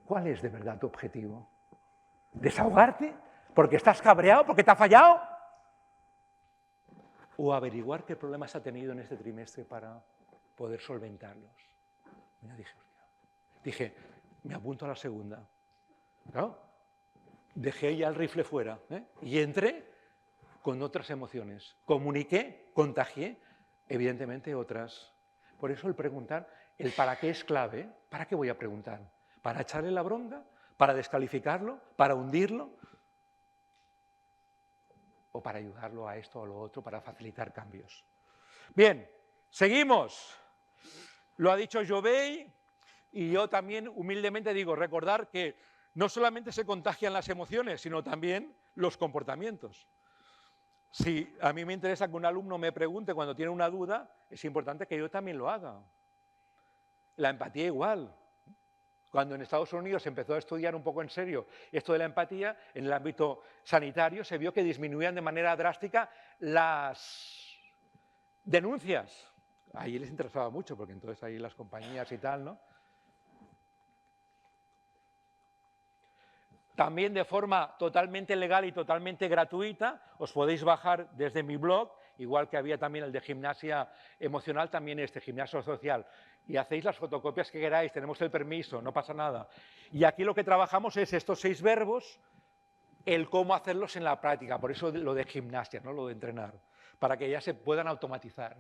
¿Cuál es de verdad tu objetivo? ¿Desahogarte? ¿Porque estás cabreado? ¿Porque te ha fallado? ¿O averiguar qué problemas ha tenido en este trimestre para poder solventarlos? Mira, dije, me apunto a la segunda. Claro, dejé ya el rifle fuera, ¿eh? Y entré con otras emociones. Comuniqué, contagié, evidentemente otras. Por eso el preguntar, el para qué es clave. ¿Para qué voy a preguntar? ¿Para echarle la bronca? ¿Para descalificarlo? ¿Para hundirlo? ¿O para ayudarlo a esto o a lo otro, para facilitar cambios? Bien, seguimos. Lo ha dicho Jovey y yo también humildemente digo, recordar que no solamente se contagian las emociones, sino también los comportamientos. Si a mí me interesa que un alumno me pregunte cuando tiene una duda, es importante que yo también lo haga. La empatía igual. Cuando en Estados Unidos se empezó a estudiar un poco en serio esto de la empatía, en el ámbito sanitario se vio que disminuían de manera drástica las denuncias. Ahí les interesaba mucho, porque entonces ahí las compañías y tal, ¿no? También de forma totalmente legal y totalmente gratuita, os podéis bajar desde mi blog, igual que había también el de gimnasia emocional, también este, gimnasio social. Y hacéis las fotocopias que queráis, tenemos el permiso, no pasa nada. Y aquí lo que trabajamos es estos 6 verbos, el cómo hacerlos en la práctica, por eso lo de gimnasia, ¿no? Lo de entrenar, para que ya se puedan automatizar.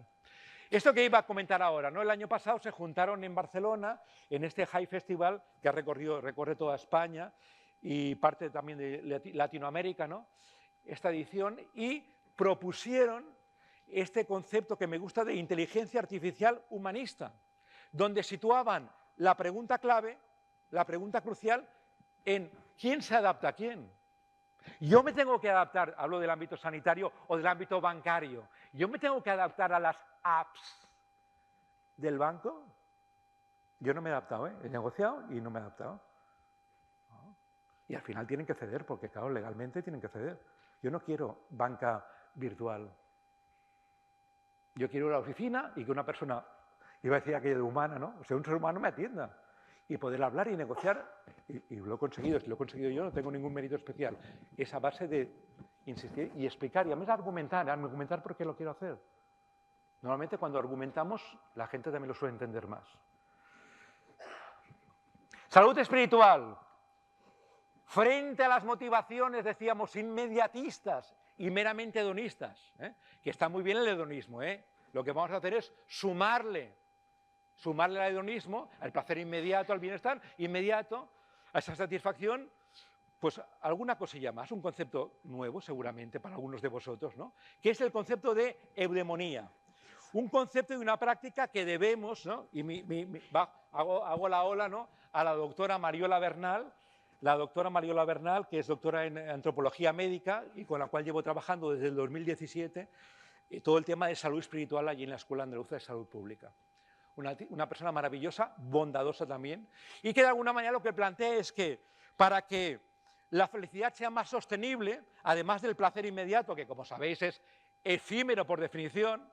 Esto que iba a comentar ahora, ¿no? El año pasado se juntaron en Barcelona, en este High Festival, que recorre toda España, y parte también de Latinoamérica, ¿no? Esta edición, y propusieron este concepto que me gusta de inteligencia artificial humanista, donde situaban la pregunta clave, la pregunta crucial, en quién se adapta a quién. Yo me tengo que adaptar, hablo del ámbito sanitario o del ámbito bancario, yo me tengo que adaptar a las apps del banco. Yo no me he adaptado, he negociado y no me he adaptado. Y al final tienen que ceder, porque claro, legalmente tienen que ceder. Yo no quiero banca virtual. Yo quiero ir a la oficina y que una persona, iba a decir aquello de humana, ¿no? O sea, un ser humano me atienda. Y poder hablar y negociar, y lo he conseguido, si lo he conseguido yo, no tengo ningún mérito especial. Esa base de insistir y explicar, y además argumentar por qué lo quiero hacer. Normalmente cuando argumentamos, la gente también lo suele entender más. Salud espiritual. Frente a las motivaciones, decíamos, inmediatistas y meramente hedonistas, que está muy bien el hedonismo, lo que vamos a hacer es sumarle al hedonismo, al placer inmediato, al bienestar inmediato, a esa satisfacción, pues alguna cosilla más, un concepto nuevo seguramente para algunos de vosotros, ¿no? Que es el concepto de eudemonía. Un concepto y una práctica que debemos, ¿no? Y hago la ola, ¿no? A la doctora Mariola Bernal. La doctora Mariola Bernal, que es doctora en antropología médica y con la cual llevo trabajando desde el 2017, todo el tema de salud espiritual allí en la Escuela Andaluza de Salud Pública. Una persona maravillosa, bondadosa también, y que de alguna manera lo que plantea es que para que la felicidad sea más sostenible, además del placer inmediato, que como sabéis es efímero por definición.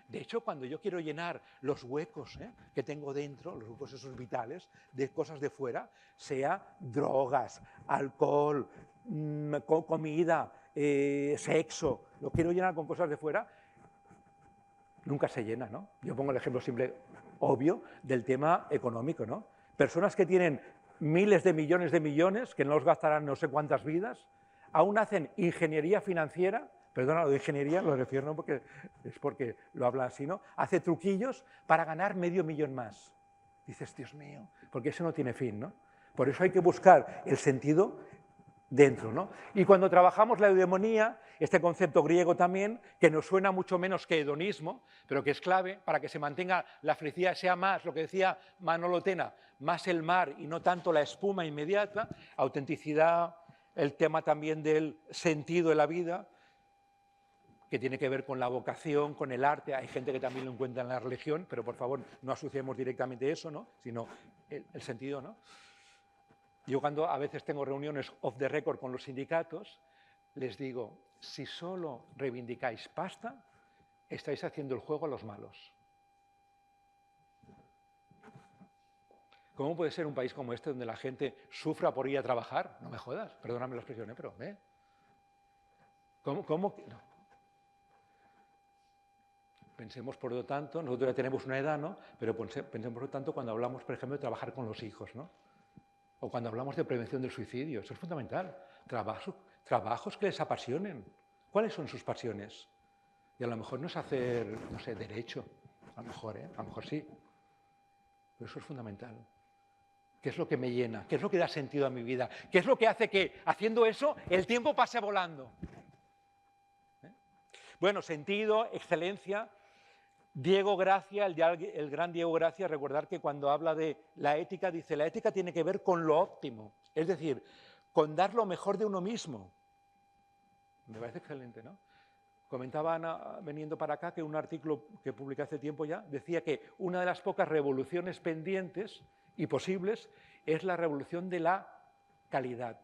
De hecho, cuando yo quiero llenar los huecos que tengo dentro, los huecos esos vitales, de cosas de fuera, sea drogas, alcohol, comida, sexo, lo quiero llenar con cosas de fuera, nunca se llena, ¿no? Yo pongo el ejemplo simple, obvio, del tema económico, ¿no? Personas que tienen miles de millones, que no los gastarán no sé cuántas vidas, aún hacen ingeniería financiera. Perdona, lo de ingeniería lo refiero porque es porque lo habla así, ¿no? Hace truquillos para ganar $500.000 más. Dices, Dios mío, porque eso no tiene fin, ¿no? Por eso hay que buscar el sentido dentro, ¿no? Y cuando trabajamos la eudemonía, este concepto griego también, que nos suena mucho menos que hedonismo, pero que es clave para que se mantenga la felicidad, sea más, lo que decía Manolo Tena, más el mar y no tanto la espuma inmediata, autenticidad, el tema también del sentido de la vida, que tiene que ver con la vocación, con el arte. Hay gente que también lo encuentra en la religión, pero por favor no asociemos directamente eso, ¿no? Sino el sentido, ¿no? Yo cuando a veces tengo reuniones off the record con los sindicatos, les digo, si solo reivindicáis pasta, estáis haciendo el juego a los malos. ¿Cómo puede ser un país como este donde la gente sufra por ir a trabajar? No me jodas, perdóname la expresión, pero ¿cómo? No. Pensemos, por lo tanto, nosotros ya tenemos una edad, ¿no? Pero pensemos, por lo tanto, cuando hablamos, por ejemplo, de trabajar con los hijos, ¿no? O cuando hablamos de prevención del suicidio, eso es fundamental. Trabajos que les apasionen. ¿Cuáles son sus pasiones? Y a lo mejor no es hacer, no sé, derecho, a lo mejor sí. Pero eso es fundamental. ¿Qué es lo que me llena? ¿Qué es lo que da sentido a mi vida? ¿Qué es lo que hace que, haciendo eso, el tiempo pase volando? Bueno, sentido, excelencia. Diego Gracia, el gran Diego Gracia, recordar que cuando habla de la ética, dice, la ética tiene que ver con lo óptimo, es decir, con dar lo mejor de uno mismo. Me parece excelente, ¿no? Comentaba Ana, veniendo para acá, que un artículo que publiqué hace tiempo ya, decía que una de las pocas revoluciones pendientes y posibles es la revolución de la calidad,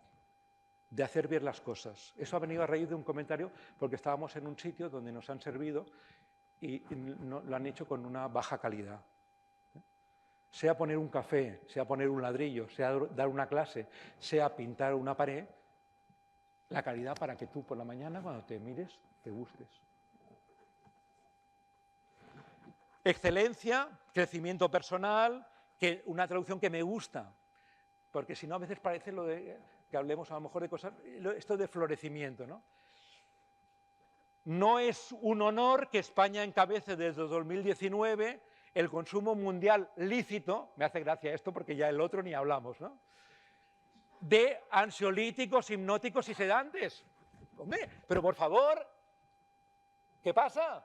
de hacer bien las cosas. Eso ha venido a raíz de un comentario, porque estábamos en un sitio donde nos han servido y lo han hecho con una baja calidad. Sea poner un café, sea poner un ladrillo, sea dar una clase, sea pintar una pared, la calidad para que tú por la mañana, cuando te mires, te gustes. Excelencia, crecimiento personal, una traducción que me gusta, porque si no a veces parece lo de que hablemos a lo mejor de cosas, esto de florecimiento, ¿no? No es un honor que España encabece desde 2019 el consumo mundial lícito, me hace gracia esto porque ya el otro ni hablamos, ¿no? De ansiolíticos, hipnóticos y sedantes. Hombre, pero por favor, ¿qué pasa?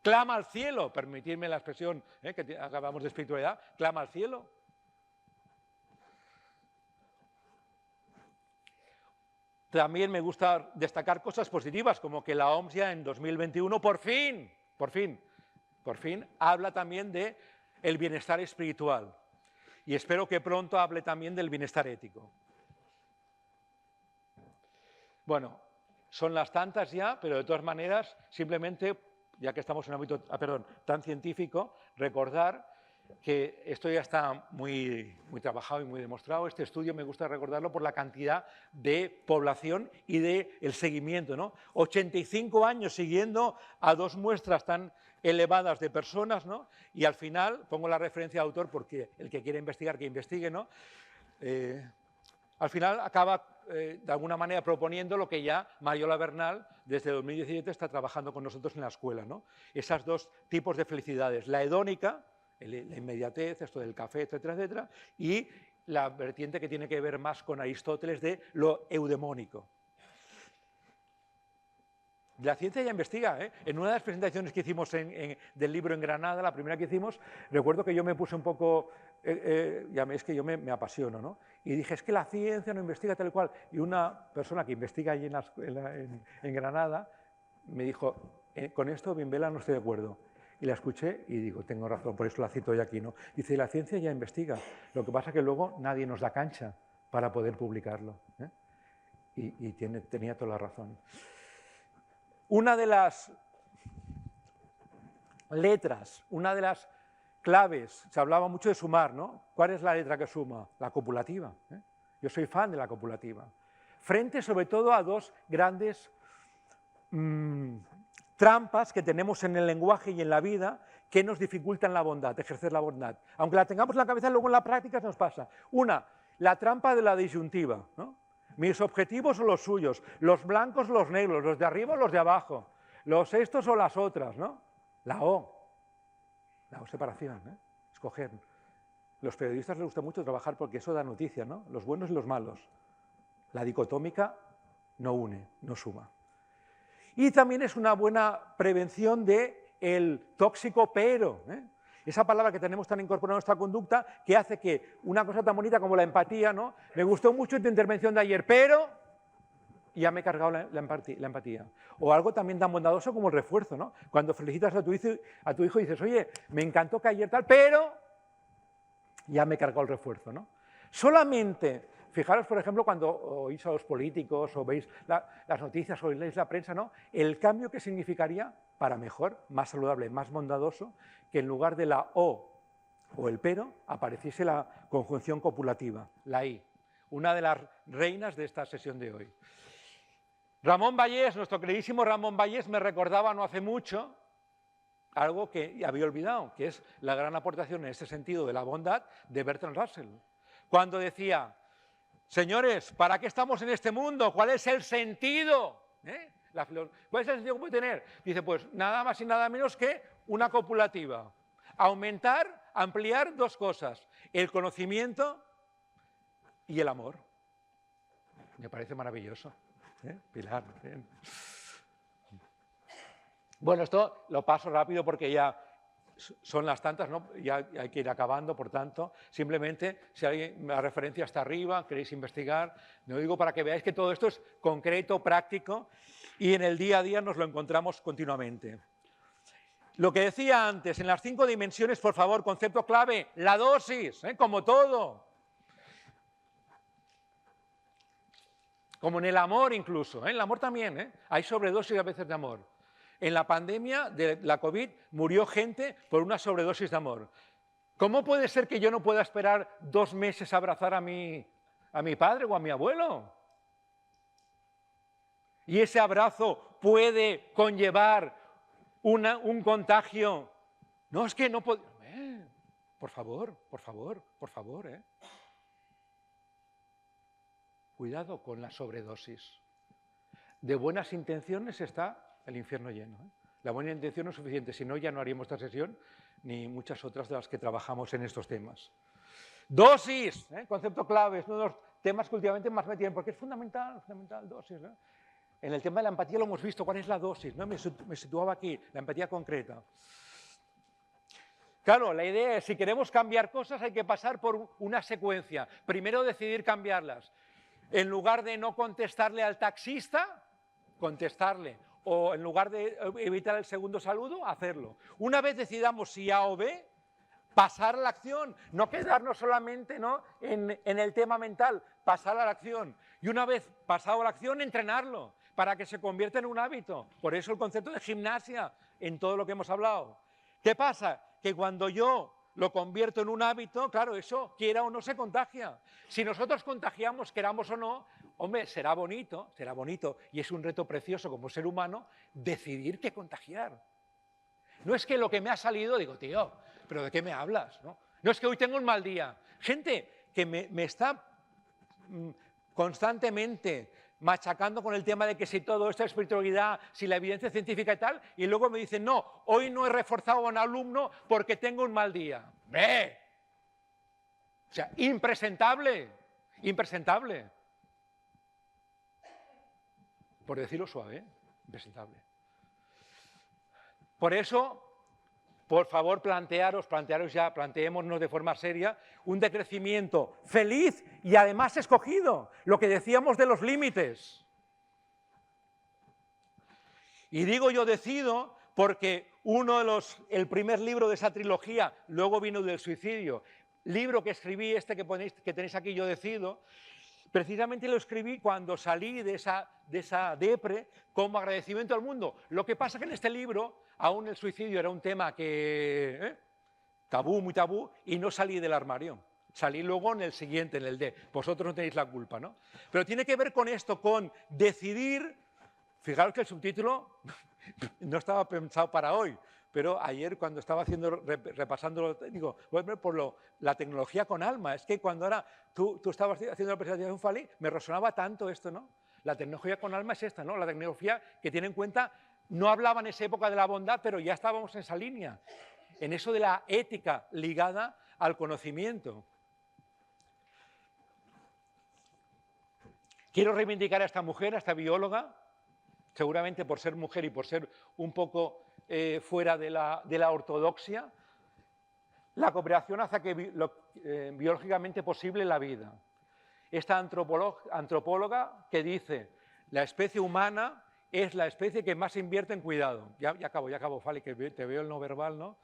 Clama al cielo, permitidme la expresión que acabamos de espiritualidad, clama al cielo. También me gusta destacar cosas positivas, como que la OMS ya en 2021, por fin, habla también de el bienestar espiritual. Y espero que pronto hable también del bienestar ético. Bueno, son las tantas ya, pero de todas maneras, simplemente, ya que estamos en un ámbito tan científico, recordar que esto ya está muy trabajado y muy demostrado. Este estudio me gusta recordarlo por la cantidad de población y del seguimiento, ¿no? 85 años siguiendo a 2 muestras tan elevadas de personas, ¿no? Y al final, pongo la referencia de autor porque el que quiera investigar, que investigue, ¿no? Al final acaba, de alguna manera, proponiendo lo que ya Mariola Bernal, desde 2017, está trabajando con nosotros en la escuela, ¿no? Esos 2 tipos de felicidades, la hedónica, la inmediatez, esto del café, etcétera, etcétera, y la vertiente que tiene que ver más con Aristóteles de lo eudemónico. La ciencia ya investiga, ¿eh? En una de las presentaciones que hicimos del libro en Granada, la primera que hicimos, recuerdo que yo me puse un poco, es que yo me apasiono, ¿no? Y dije, es que la ciencia no investiga tal y cual. Y una persona que investiga allí en Granada me dijo, con esto, Bimbela, no estoy de acuerdo. Y la escuché y digo, tengo razón, por eso la cito hoy aquí, ¿no? Dice, la ciencia ya investiga, lo que pasa es que luego nadie nos da cancha para poder publicarlo, ¿eh? Y tenía toda la razón. Una de las letras, una de las claves, se hablaba mucho de sumar, ¿no? ¿Cuál es la letra que suma? La copulativa, ¿eh? Yo soy fan de la copulativa. Frente sobre todo a 2 grandes trampas que tenemos en el lenguaje y en la vida que nos dificultan la bondad, ejercer la bondad. Aunque la tengamos en la cabeza, luego en la práctica nos pasa. Una, la trampa de la disyuntiva, ¿no? Mis objetivos o los suyos, los blancos o los negros, los de arriba o los de abajo, los estos o las otras, ¿no? La O separación, ¿eh? Escoger. Los periodistas les gusta mucho trabajar porque eso da noticias, ¿no? Los buenos y los malos. La dicotómica no une, no suma. Y también es una buena prevención del tóxico pero, ¿eh? Esa palabra que tenemos tan incorporada en nuestra conducta que hace que una cosa tan bonita como la empatía, ¿no? Me gustó mucho tu intervención de ayer, pero ya me he cargado la empatía. O algo también tan bondadoso como el refuerzo, ¿no? Cuando felicitas a tu hijo y dices, oye, me encantó que ayer tal, pero ya me he cargado el refuerzo, ¿no? Solamente, fijaros, por ejemplo, cuando oís a los políticos o veis las noticias o leéis la prensa, ¿no? El cambio que significaría para mejor, más saludable, más bondadoso, que en lugar de la O o el pero, apareciese la conjunción copulativa, la I, una de las reinas de esta sesión de hoy. Ramón Vallès, nuestro queridísimo Ramón Vallès, me recordaba no hace mucho algo que había olvidado, que es la gran aportación en este sentido de la bondad de Bertrand Russell. Cuando decía, señores, ¿para qué estamos en este mundo? ¿Cuál es el sentido? ¿Cuál es el sentido que puede tener? Dice, pues nada más y nada menos que una copulativa. Aumentar, ampliar dos cosas, el conocimiento y el amor. Me parece maravilloso. Pilar, bien. Bueno, esto lo paso rápido porque ya son las tantas, ¿no? Ya hay que ir acabando, por tanto, simplemente si alguien la referencia está arriba, queréis investigar, lo digo para que veáis que todo esto es concreto, práctico y en el día a día nos lo encontramos continuamente. Lo que decía antes, en las 5 dimensiones, por favor, concepto clave, la dosis, como todo. Como en el amor incluso, en el amor también, hay sobredosis a veces de amor. En la pandemia de la COVID murió gente por una sobredosis de amor. ¿Cómo puede ser que yo no pueda esperar 2 meses a abrazar a mi padre o a mi abuelo? Y ese abrazo puede conllevar un contagio. No, es que no puedo... por favor. Cuidado con la sobredosis. De buenas intenciones está el infierno lleno. La buena intención no es suficiente, si no ya no haríamos esta sesión ni muchas otras de las que trabajamos en estos temas. Dosis, concepto clave, es uno de los temas que últimamente más me tienen, porque es fundamental, dosis. En el tema de la empatía lo hemos visto, ¿cuál es la dosis? Me situaba aquí, la empatía concreta. Claro, la idea es, si queremos cambiar cosas hay que pasar por una secuencia. Primero decidir cambiarlas. En lugar de no contestarle al taxista, contestarle. O en lugar de evitar el segundo saludo, hacerlo. Una vez decidamos si A o B, pasar a la acción. No quedarnos solamente, ¿no? en el tema mental, pasar a la acción. Y una vez pasado a la acción, entrenarlo para que se convierta en un hábito. Por eso el concepto de gimnasia en todo lo que hemos hablado. ¿Qué pasa? Que cuando yo lo convierto en un hábito, claro, eso, quiera o no, se contagia. Si nosotros contagiamos, queramos o no, hombre, será bonito, y es un reto precioso como ser humano, decidir qué contagiar. No es que lo que me ha salido, digo, tío, ¿pero de qué me hablas? No es que hoy tengo un mal día. Gente que me está constantemente machacando con el tema de que si todo esto es espiritualidad, si la evidencia científica y tal, y luego me dicen, no, hoy no he reforzado a un alumno porque tengo un mal día. ¡Ve! O sea, impresentable. Por decirlo suave, impresentable. Por eso, por favor, planteémonos de forma seria un decrecimiento feliz y además escogido, lo que decíamos de los límites. Y digo yo decido porque el primer libro de esa trilogía, luego vino del suicidio, libro que escribí, que tenéis aquí, Yo decido, precisamente lo escribí cuando salí de esa depre como agradecimiento al mundo. Lo que pasa que en este libro, aún el suicidio era un tema que muy tabú, y no salí del armario. Salí luego en el siguiente, en el D. Vosotros no tenéis la culpa, ¿no? Pero tiene que ver con esto, con decidir. Fijaros que el subtítulo no estaba pensado para hoy, pero ayer cuando estaba repasando, digo, voy a ver por la tecnología con alma. Es que cuando ahora tú estabas haciendo la presentación de Fali, me resonaba tanto esto, ¿no? La tecnología con alma es esta, ¿no? La tecnología que tiene en cuenta, no hablaba en esa época de la bondad, pero ya estábamos en esa línea, en eso de la ética ligada al conocimiento. Quiero reivindicar a esta mujer, a esta bióloga, seguramente por ser mujer y por ser un poco fuera de la ortodoxia. La cooperación hace que biológicamente posible la vida. Esta antropóloga que dice, la especie humana es la especie que más invierte en cuidado. Ya acabo, Fali, que te veo el no verbal, ¿no?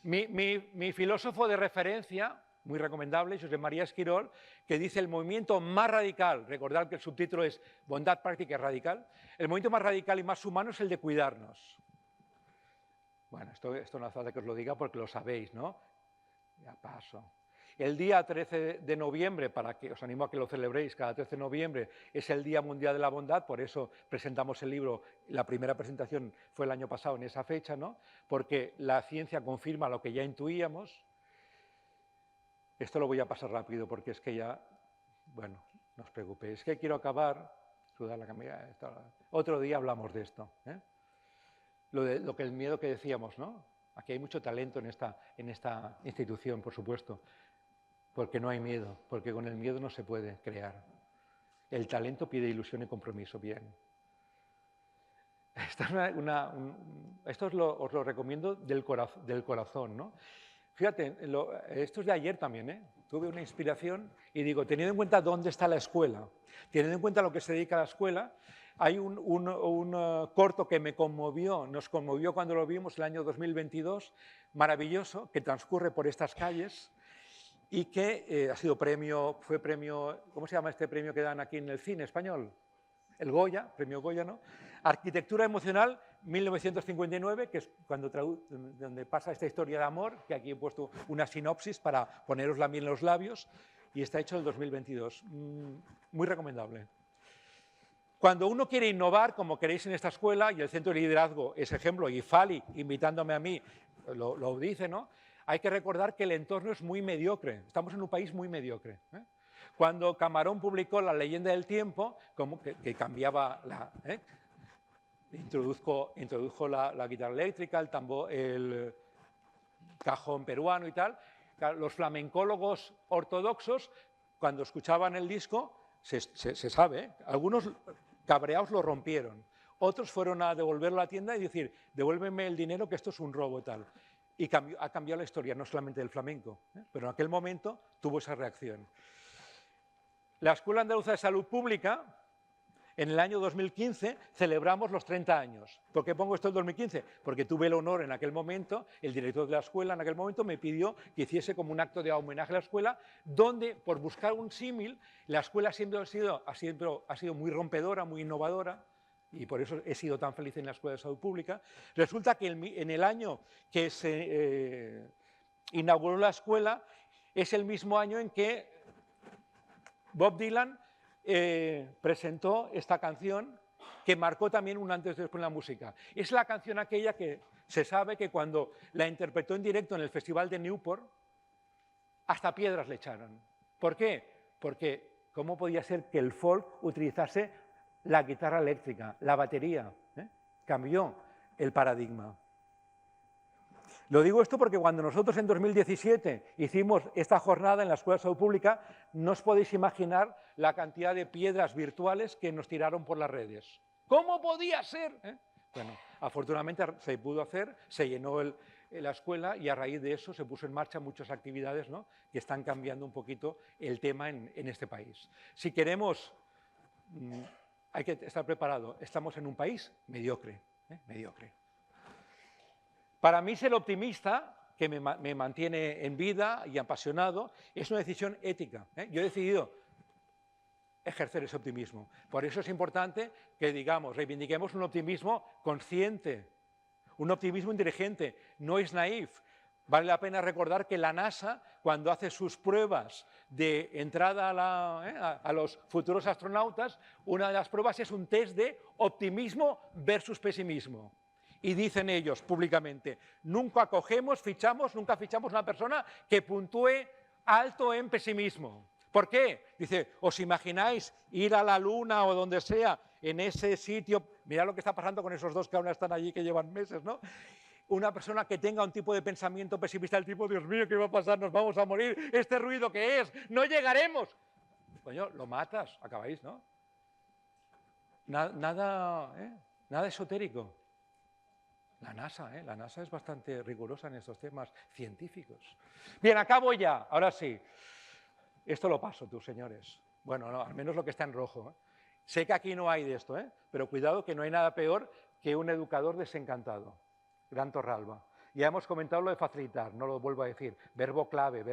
Mi filósofo de referencia, muy recomendable, Josep María Esquirol, que dice el movimiento más radical, recordad que el subtítulo es Bondad práctica y radical, el movimiento más radical y más humano es el de cuidarnos. Bueno, esto no hace falta que os lo diga porque lo sabéis, ¿no? Ya paso. El día 13 de noviembre, para que os animo a que lo celebréis, cada 13 de noviembre es el Día Mundial de la Bondad, por eso presentamos el libro, la primera presentación fue el año pasado en esa fecha, ¿no? Porque la ciencia confirma lo que ya intuíamos. Esto lo voy a pasar rápido porque es que ya, bueno, no os preocupéis, es que quiero acabar, sudar la camisa, otro día hablamos de esto, ¿eh? Lo que el miedo que decíamos, ¿no? Aquí hay mucho talento en esta institución, por supuesto, porque no hay miedo, porque con el miedo no se puede crear. El talento pide ilusión y compromiso, bien. Esto os lo recomiendo del corazón, ¿no? Fíjate, esto es de ayer también, ¿eh? Tuve una inspiración y digo, teniendo en cuenta dónde está la escuela, teniendo en cuenta lo que se dedica a la escuela, hay un corto que nos conmovió cuando lo vimos el año 2022, maravilloso, que transcurre por estas calles y que ha sido fue premio, ¿cómo se llama este premio que dan aquí en el cine español? El Goya, premio Goya, ¿no? Arquitectura emocional 1959, que es donde pasa esta historia de amor, que aquí he puesto una sinopsis para poneros la miel en los labios, y está hecho en el 2022. Muy recomendable. Cuando uno quiere innovar, como queréis en esta escuela, y el Centro de Liderazgo es ejemplo, y Fali, invitándome a mí, lo dice, ¿no? Hay que recordar que el entorno es muy mediocre. Estamos en un país muy mediocre, ¿eh? Cuando Camarón publicó La leyenda del tiempo, que cambiaba introdujo la guitarra eléctrica, el tambor, el cajón peruano y tal, los flamencólogos ortodoxos, cuando escuchaban el disco, se sabe, algunos cabreados lo rompieron, otros fueron a devolverlo a la tienda y decir, devuélveme el dinero que esto es un robo y tal. Y ha cambiado la historia, no solamente del flamenco, pero en aquel momento tuvo esa reacción. La Escuela Andaluza de Salud Pública, en el año 2015, celebramos los 30 años. ¿Por qué pongo esto en 2015? Porque tuve el honor en aquel momento, el director de la escuela en aquel momento me pidió que hiciese como un acto de homenaje a la escuela, donde, por buscar un símil, la escuela siempre ha sido muy rompedora, muy innovadora, y por eso he sido tan feliz en la Escuela de Salud Pública. Resulta que en el año que se inauguró la escuela, es el mismo año en que Bob Dylan presentó esta canción que marcó también un antes y después en la música. Es la canción aquella que se sabe que cuando la interpretó en directo en el Festival de Newport, hasta piedras le echaron. ¿Por qué? Porque ¿cómo podía ser que el folk utilizase la guitarra eléctrica, la batería? Cambió el paradigma. Lo digo esto porque cuando nosotros en 2017 hicimos esta jornada en la Escuela de Salud Pública, no os podéis imaginar la cantidad de piedras virtuales que nos tiraron por las redes. ¿Cómo podía ser? Bueno, afortunadamente se pudo hacer, se llenó la escuela y a raíz de eso se puso en marcha muchas actividades, ¿no?, que están cambiando un poquito el tema en este país. Si queremos, hay que estar preparado. Estamos en un país mediocre, mediocre. Para mí ser optimista, que me mantiene en vida y apasionado, es una decisión ética. Yo he decidido ejercer ese optimismo. Por eso es importante que, digamos, reivindiquemos un optimismo consciente, un optimismo inteligente, no es naif. Vale la pena recordar que la NASA, cuando hace sus pruebas de entrada a los futuros astronautas, una de las pruebas es un test de optimismo versus pesimismo. Y dicen ellos públicamente, nunca fichamos una persona que puntúe alto en pesimismo. ¿Por qué? Dice, ¿os imagináis ir a la Luna o donde sea, en ese sitio? Mirad lo que está pasando con esos dos que aún están allí, que llevan meses, ¿no? una persona que tenga un tipo de pensamiento pesimista del tipo, Dios mío, ¿qué va a pasar? Nos vamos a morir, este ruido que es, no llegaremos. Coño, lo matas, acabáis, ¿no? Nada esotérico. La NASA es bastante rigurosa en estos temas científicos. Bien, acabo ya, ahora sí. Esto lo paso, tú, señores. Bueno, no, al menos lo que está en rojo, ¿eh? Sé que aquí no hay de esto, pero cuidado que no hay nada peor que un educador desencantado. Gran Torralba. Ya hemos comentado lo de facilitar, no lo vuelvo a decir. Verbo clave,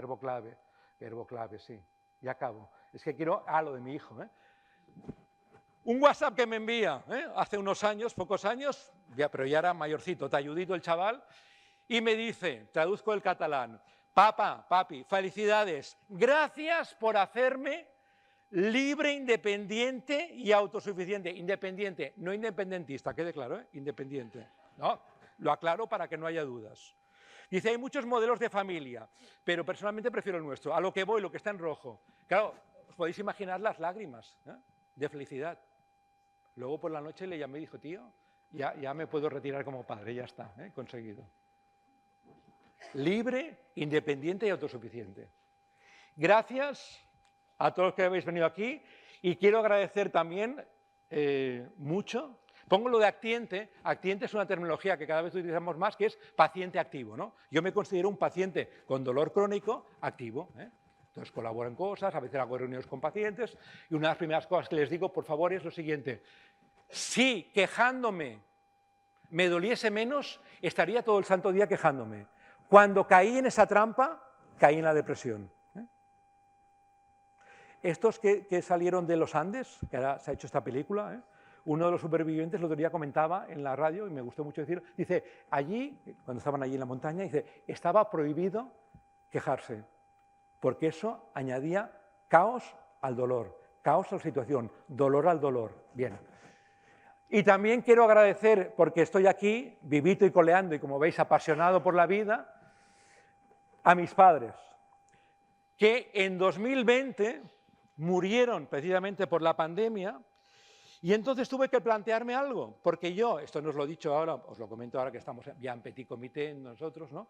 sí. Ya acabo. Es que quiero, lo de mi hijo. Un WhatsApp que me envía hace unos años, pocos años, pero ya era mayorcito, talludito el chaval, y me dice, traduzco el catalán, papi, felicidades, gracias por hacerme libre, independiente y autosuficiente. Independiente, no independentista, quede claro, independiente. No, lo aclaro para que no haya dudas. Dice, hay muchos modelos de familia, pero personalmente prefiero el nuestro. A lo que voy, lo que está en rojo. Claro, os podéis imaginar las lágrimas de felicidad. Luego por la noche le llamé y dijo, tío, ya me puedo retirar como padre, ya está, conseguido. Libre, independiente y autosuficiente. Gracias a todos los que habéis venido aquí y quiero agradecer también mucho. Pongo lo de actiente. Actiente es una terminología que cada vez utilizamos más, que es paciente activo, ¿no? Yo me considero un paciente con dolor crónico activo. Entonces colaboro en cosas, a veces hago reuniones con pacientes y una de las primeras cosas que les digo, por favor, es lo siguiente. Si quejándome me doliese menos, estaría todo el santo día quejándome. Cuando caí en esa trampa, caí en la depresión. Estos que salieron de los Andes, que ahora se ha hecho esta película, uno de los supervivientes el otro día comentaba en la radio, y me gustó mucho decirlo, dice, allí, cuando estaban allí en la montaña, dice, estaba prohibido quejarse, porque eso añadía caos al dolor, caos a la situación, dolor al dolor. Bien. Y también quiero agradecer, porque estoy aquí, vivito y coleando, y como veis, apasionado por la vida, a mis padres, que en 2020 murieron precisamente por la pandemia, y entonces tuve que plantearme algo, porque yo, esto no os lo he dicho ahora, os lo comento ahora que estamos ya en petit comité nosotros, ¿no?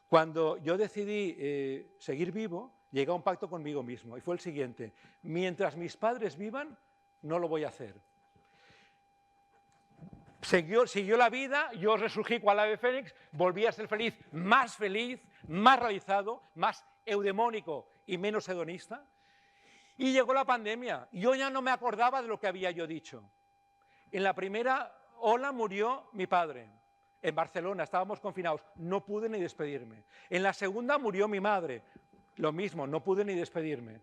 Cuando yo decidí seguir vivo, llegué a un pacto conmigo mismo, y fue el siguiente, mientras mis padres vivan, no lo voy a hacer. Siguió la vida, yo resurgí cual ave fénix, volví a ser feliz, más realizado, más eudemónico y menos hedonista. Y llegó la pandemia, yo ya no me acordaba de lo que había yo dicho. En la primera ola murió mi padre, en Barcelona, estábamos confinados, no pude ni despedirme. En la segunda murió mi madre, lo mismo, no pude ni despedirme.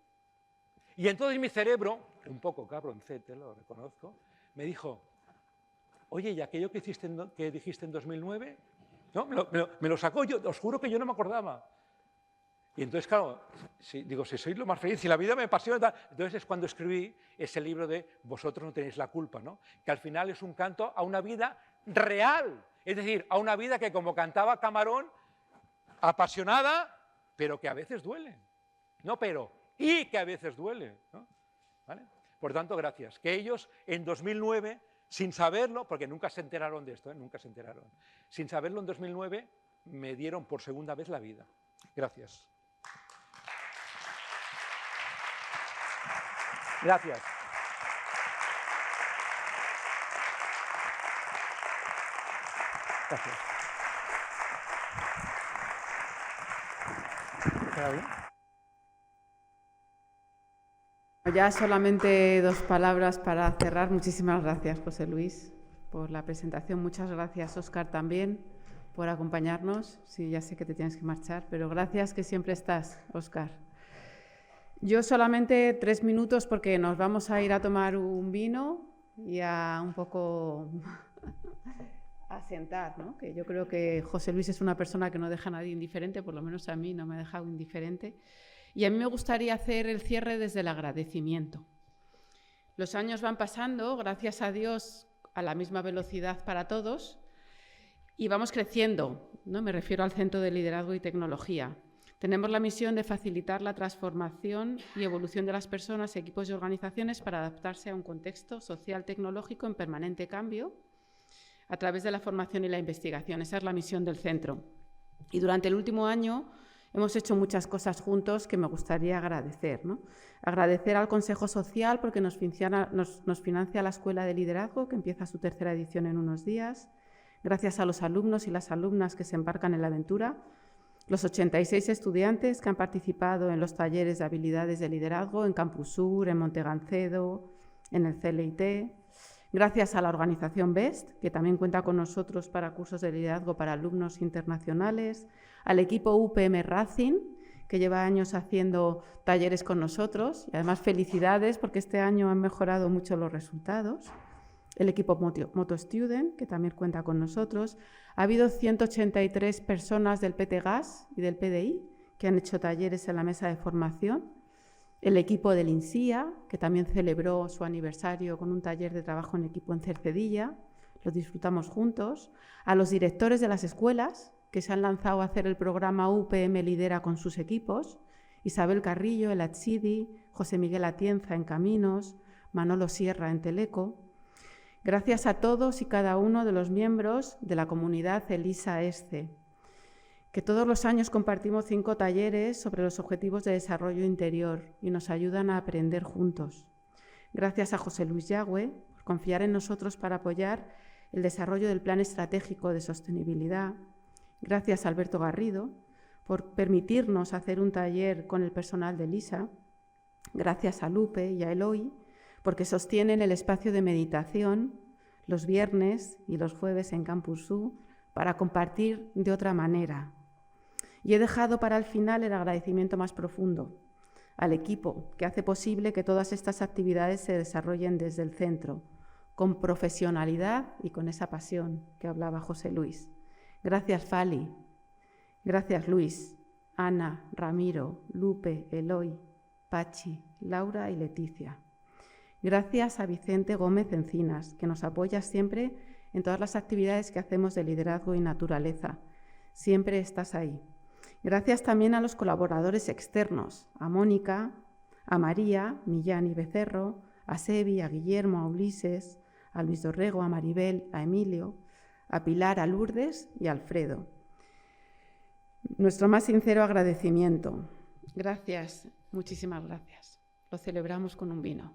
Y entonces mi cerebro, un poco cabroncete, lo reconozco, me dijo, oye, ¿y aquello que dijiste en 2009? ¿No? Me lo sacó, yo os juro que yo no me acordaba. Y entonces, claro, digo, si sois lo más feliz, si la vida me apasiona, tal. Entonces es cuando escribí ese libro de Vosotros no tenéis la culpa, ¿no? Que al final es un canto a una vida real, es decir, a una vida que, como cantaba Camarón, apasionada, pero que a veces duele. No pero, y que a veces duele, ¿no? ¿Vale? Por tanto, gracias. Que ellos en 2009, sin saberlo, porque nunca se enteraron de esto, nunca se enteraron, sin saberlo en 2009, me dieron por segunda vez la vida. Gracias. Gracias. Gracias. ¿Está bien? Ya solamente 2 palabras para cerrar. Muchísimas gracias, José Luis, por la presentación. Muchas gracias, Óscar, también, por acompañarnos. Sí, ya sé que te tienes que marchar, pero gracias que siempre estás, Óscar. Yo solamente 3 minutos porque nos vamos a ir a tomar un vino y a un poco a sentar, ¿no? Que yo creo que José Luis es una persona que no deja a nadie indiferente, por lo menos a mí no me ha dejado indiferente. Y a mí me gustaría hacer el cierre desde el agradecimiento. Los años van pasando, gracias a Dios, a la misma velocidad para todos, y vamos creciendo, ¿no? Me refiero al Centro de Liderazgo y Tecnología. Tenemos la misión de facilitar la transformación y evolución de las personas, equipos y organizaciones para adaptarse a un contexto social tecnológico en permanente cambio, a través de la formación y la investigación. Esa es la misión del centro. Y durante el último año hemos hecho muchas cosas juntos que me gustaría agradecer, ¿no? Agradecer al Consejo Social porque nos financia la Escuela de Liderazgo, que empieza su 3ª edición en unos días. Gracias a los alumnos y las alumnas que se embarcan en la aventura. Los 86 estudiantes que han participado en los talleres de habilidades de liderazgo en Campus Sur, en Montegancedo, en el CLIT. Gracias a la organización BEST, que también cuenta con nosotros para cursos de liderazgo para alumnos internacionales. Al equipo UPM Racing, que lleva años haciendo talleres con nosotros. Y además, felicidades, porque este año han mejorado mucho los resultados. El equipo Moto Student, que también cuenta con nosotros. Ha habido 183 personas del PT-GAS y del PDI que han hecho talleres en la mesa de formación. El equipo del INSIA, que también celebró su aniversario con un taller de trabajo en equipo en Cercedilla. Lo disfrutamos juntos. A los directores de las escuelas, que se han lanzado a hacer el programa UPM Lidera con sus equipos. Isabel Carrillo, el ATSIDI, José Miguel Atienza en Caminos, Manolo Sierra en Teleco. Gracias a todos y cada uno de los miembros de la comunidad ELISA-ESCE, que todos los años compartimos 5 talleres sobre los objetivos de desarrollo interior y nos ayudan a aprender juntos. Gracias a José Luis Yagüe por confiar en nosotros para apoyar el desarrollo del Plan Estratégico de Sostenibilidad. Gracias a Alberto Garrido por permitirnos hacer un taller con el personal de ELISA. Gracias a Lupe y a Eloy, porque sostienen el espacio de meditación los viernes y los jueves en Campus Sur para compartir de otra manera. Y he dejado para el final el agradecimiento más profundo al equipo que hace posible que todas estas actividades se desarrollen desde el centro, con profesionalidad y con esa pasión que hablaba José Luis. Gracias, Fali. Gracias, Luis, Ana, Ramiro, Lupe, Eloy, Pachi, Laura y Leticia. Gracias a Vicente Gómez Encinas, que nos apoya siempre en todas las actividades que hacemos de liderazgo y naturaleza. Siempre estás ahí. Gracias también a los colaboradores externos, a Mónica, a María, Millán y Becerro, a Sebi, a Guillermo, a Ulises, a Luis Dorrego, a Maribel, a Emilio, a Pilar, a Lourdes y a Alfredo. Nuestro más sincero agradecimiento. Gracias, muchísimas gracias. Lo celebramos con un vino.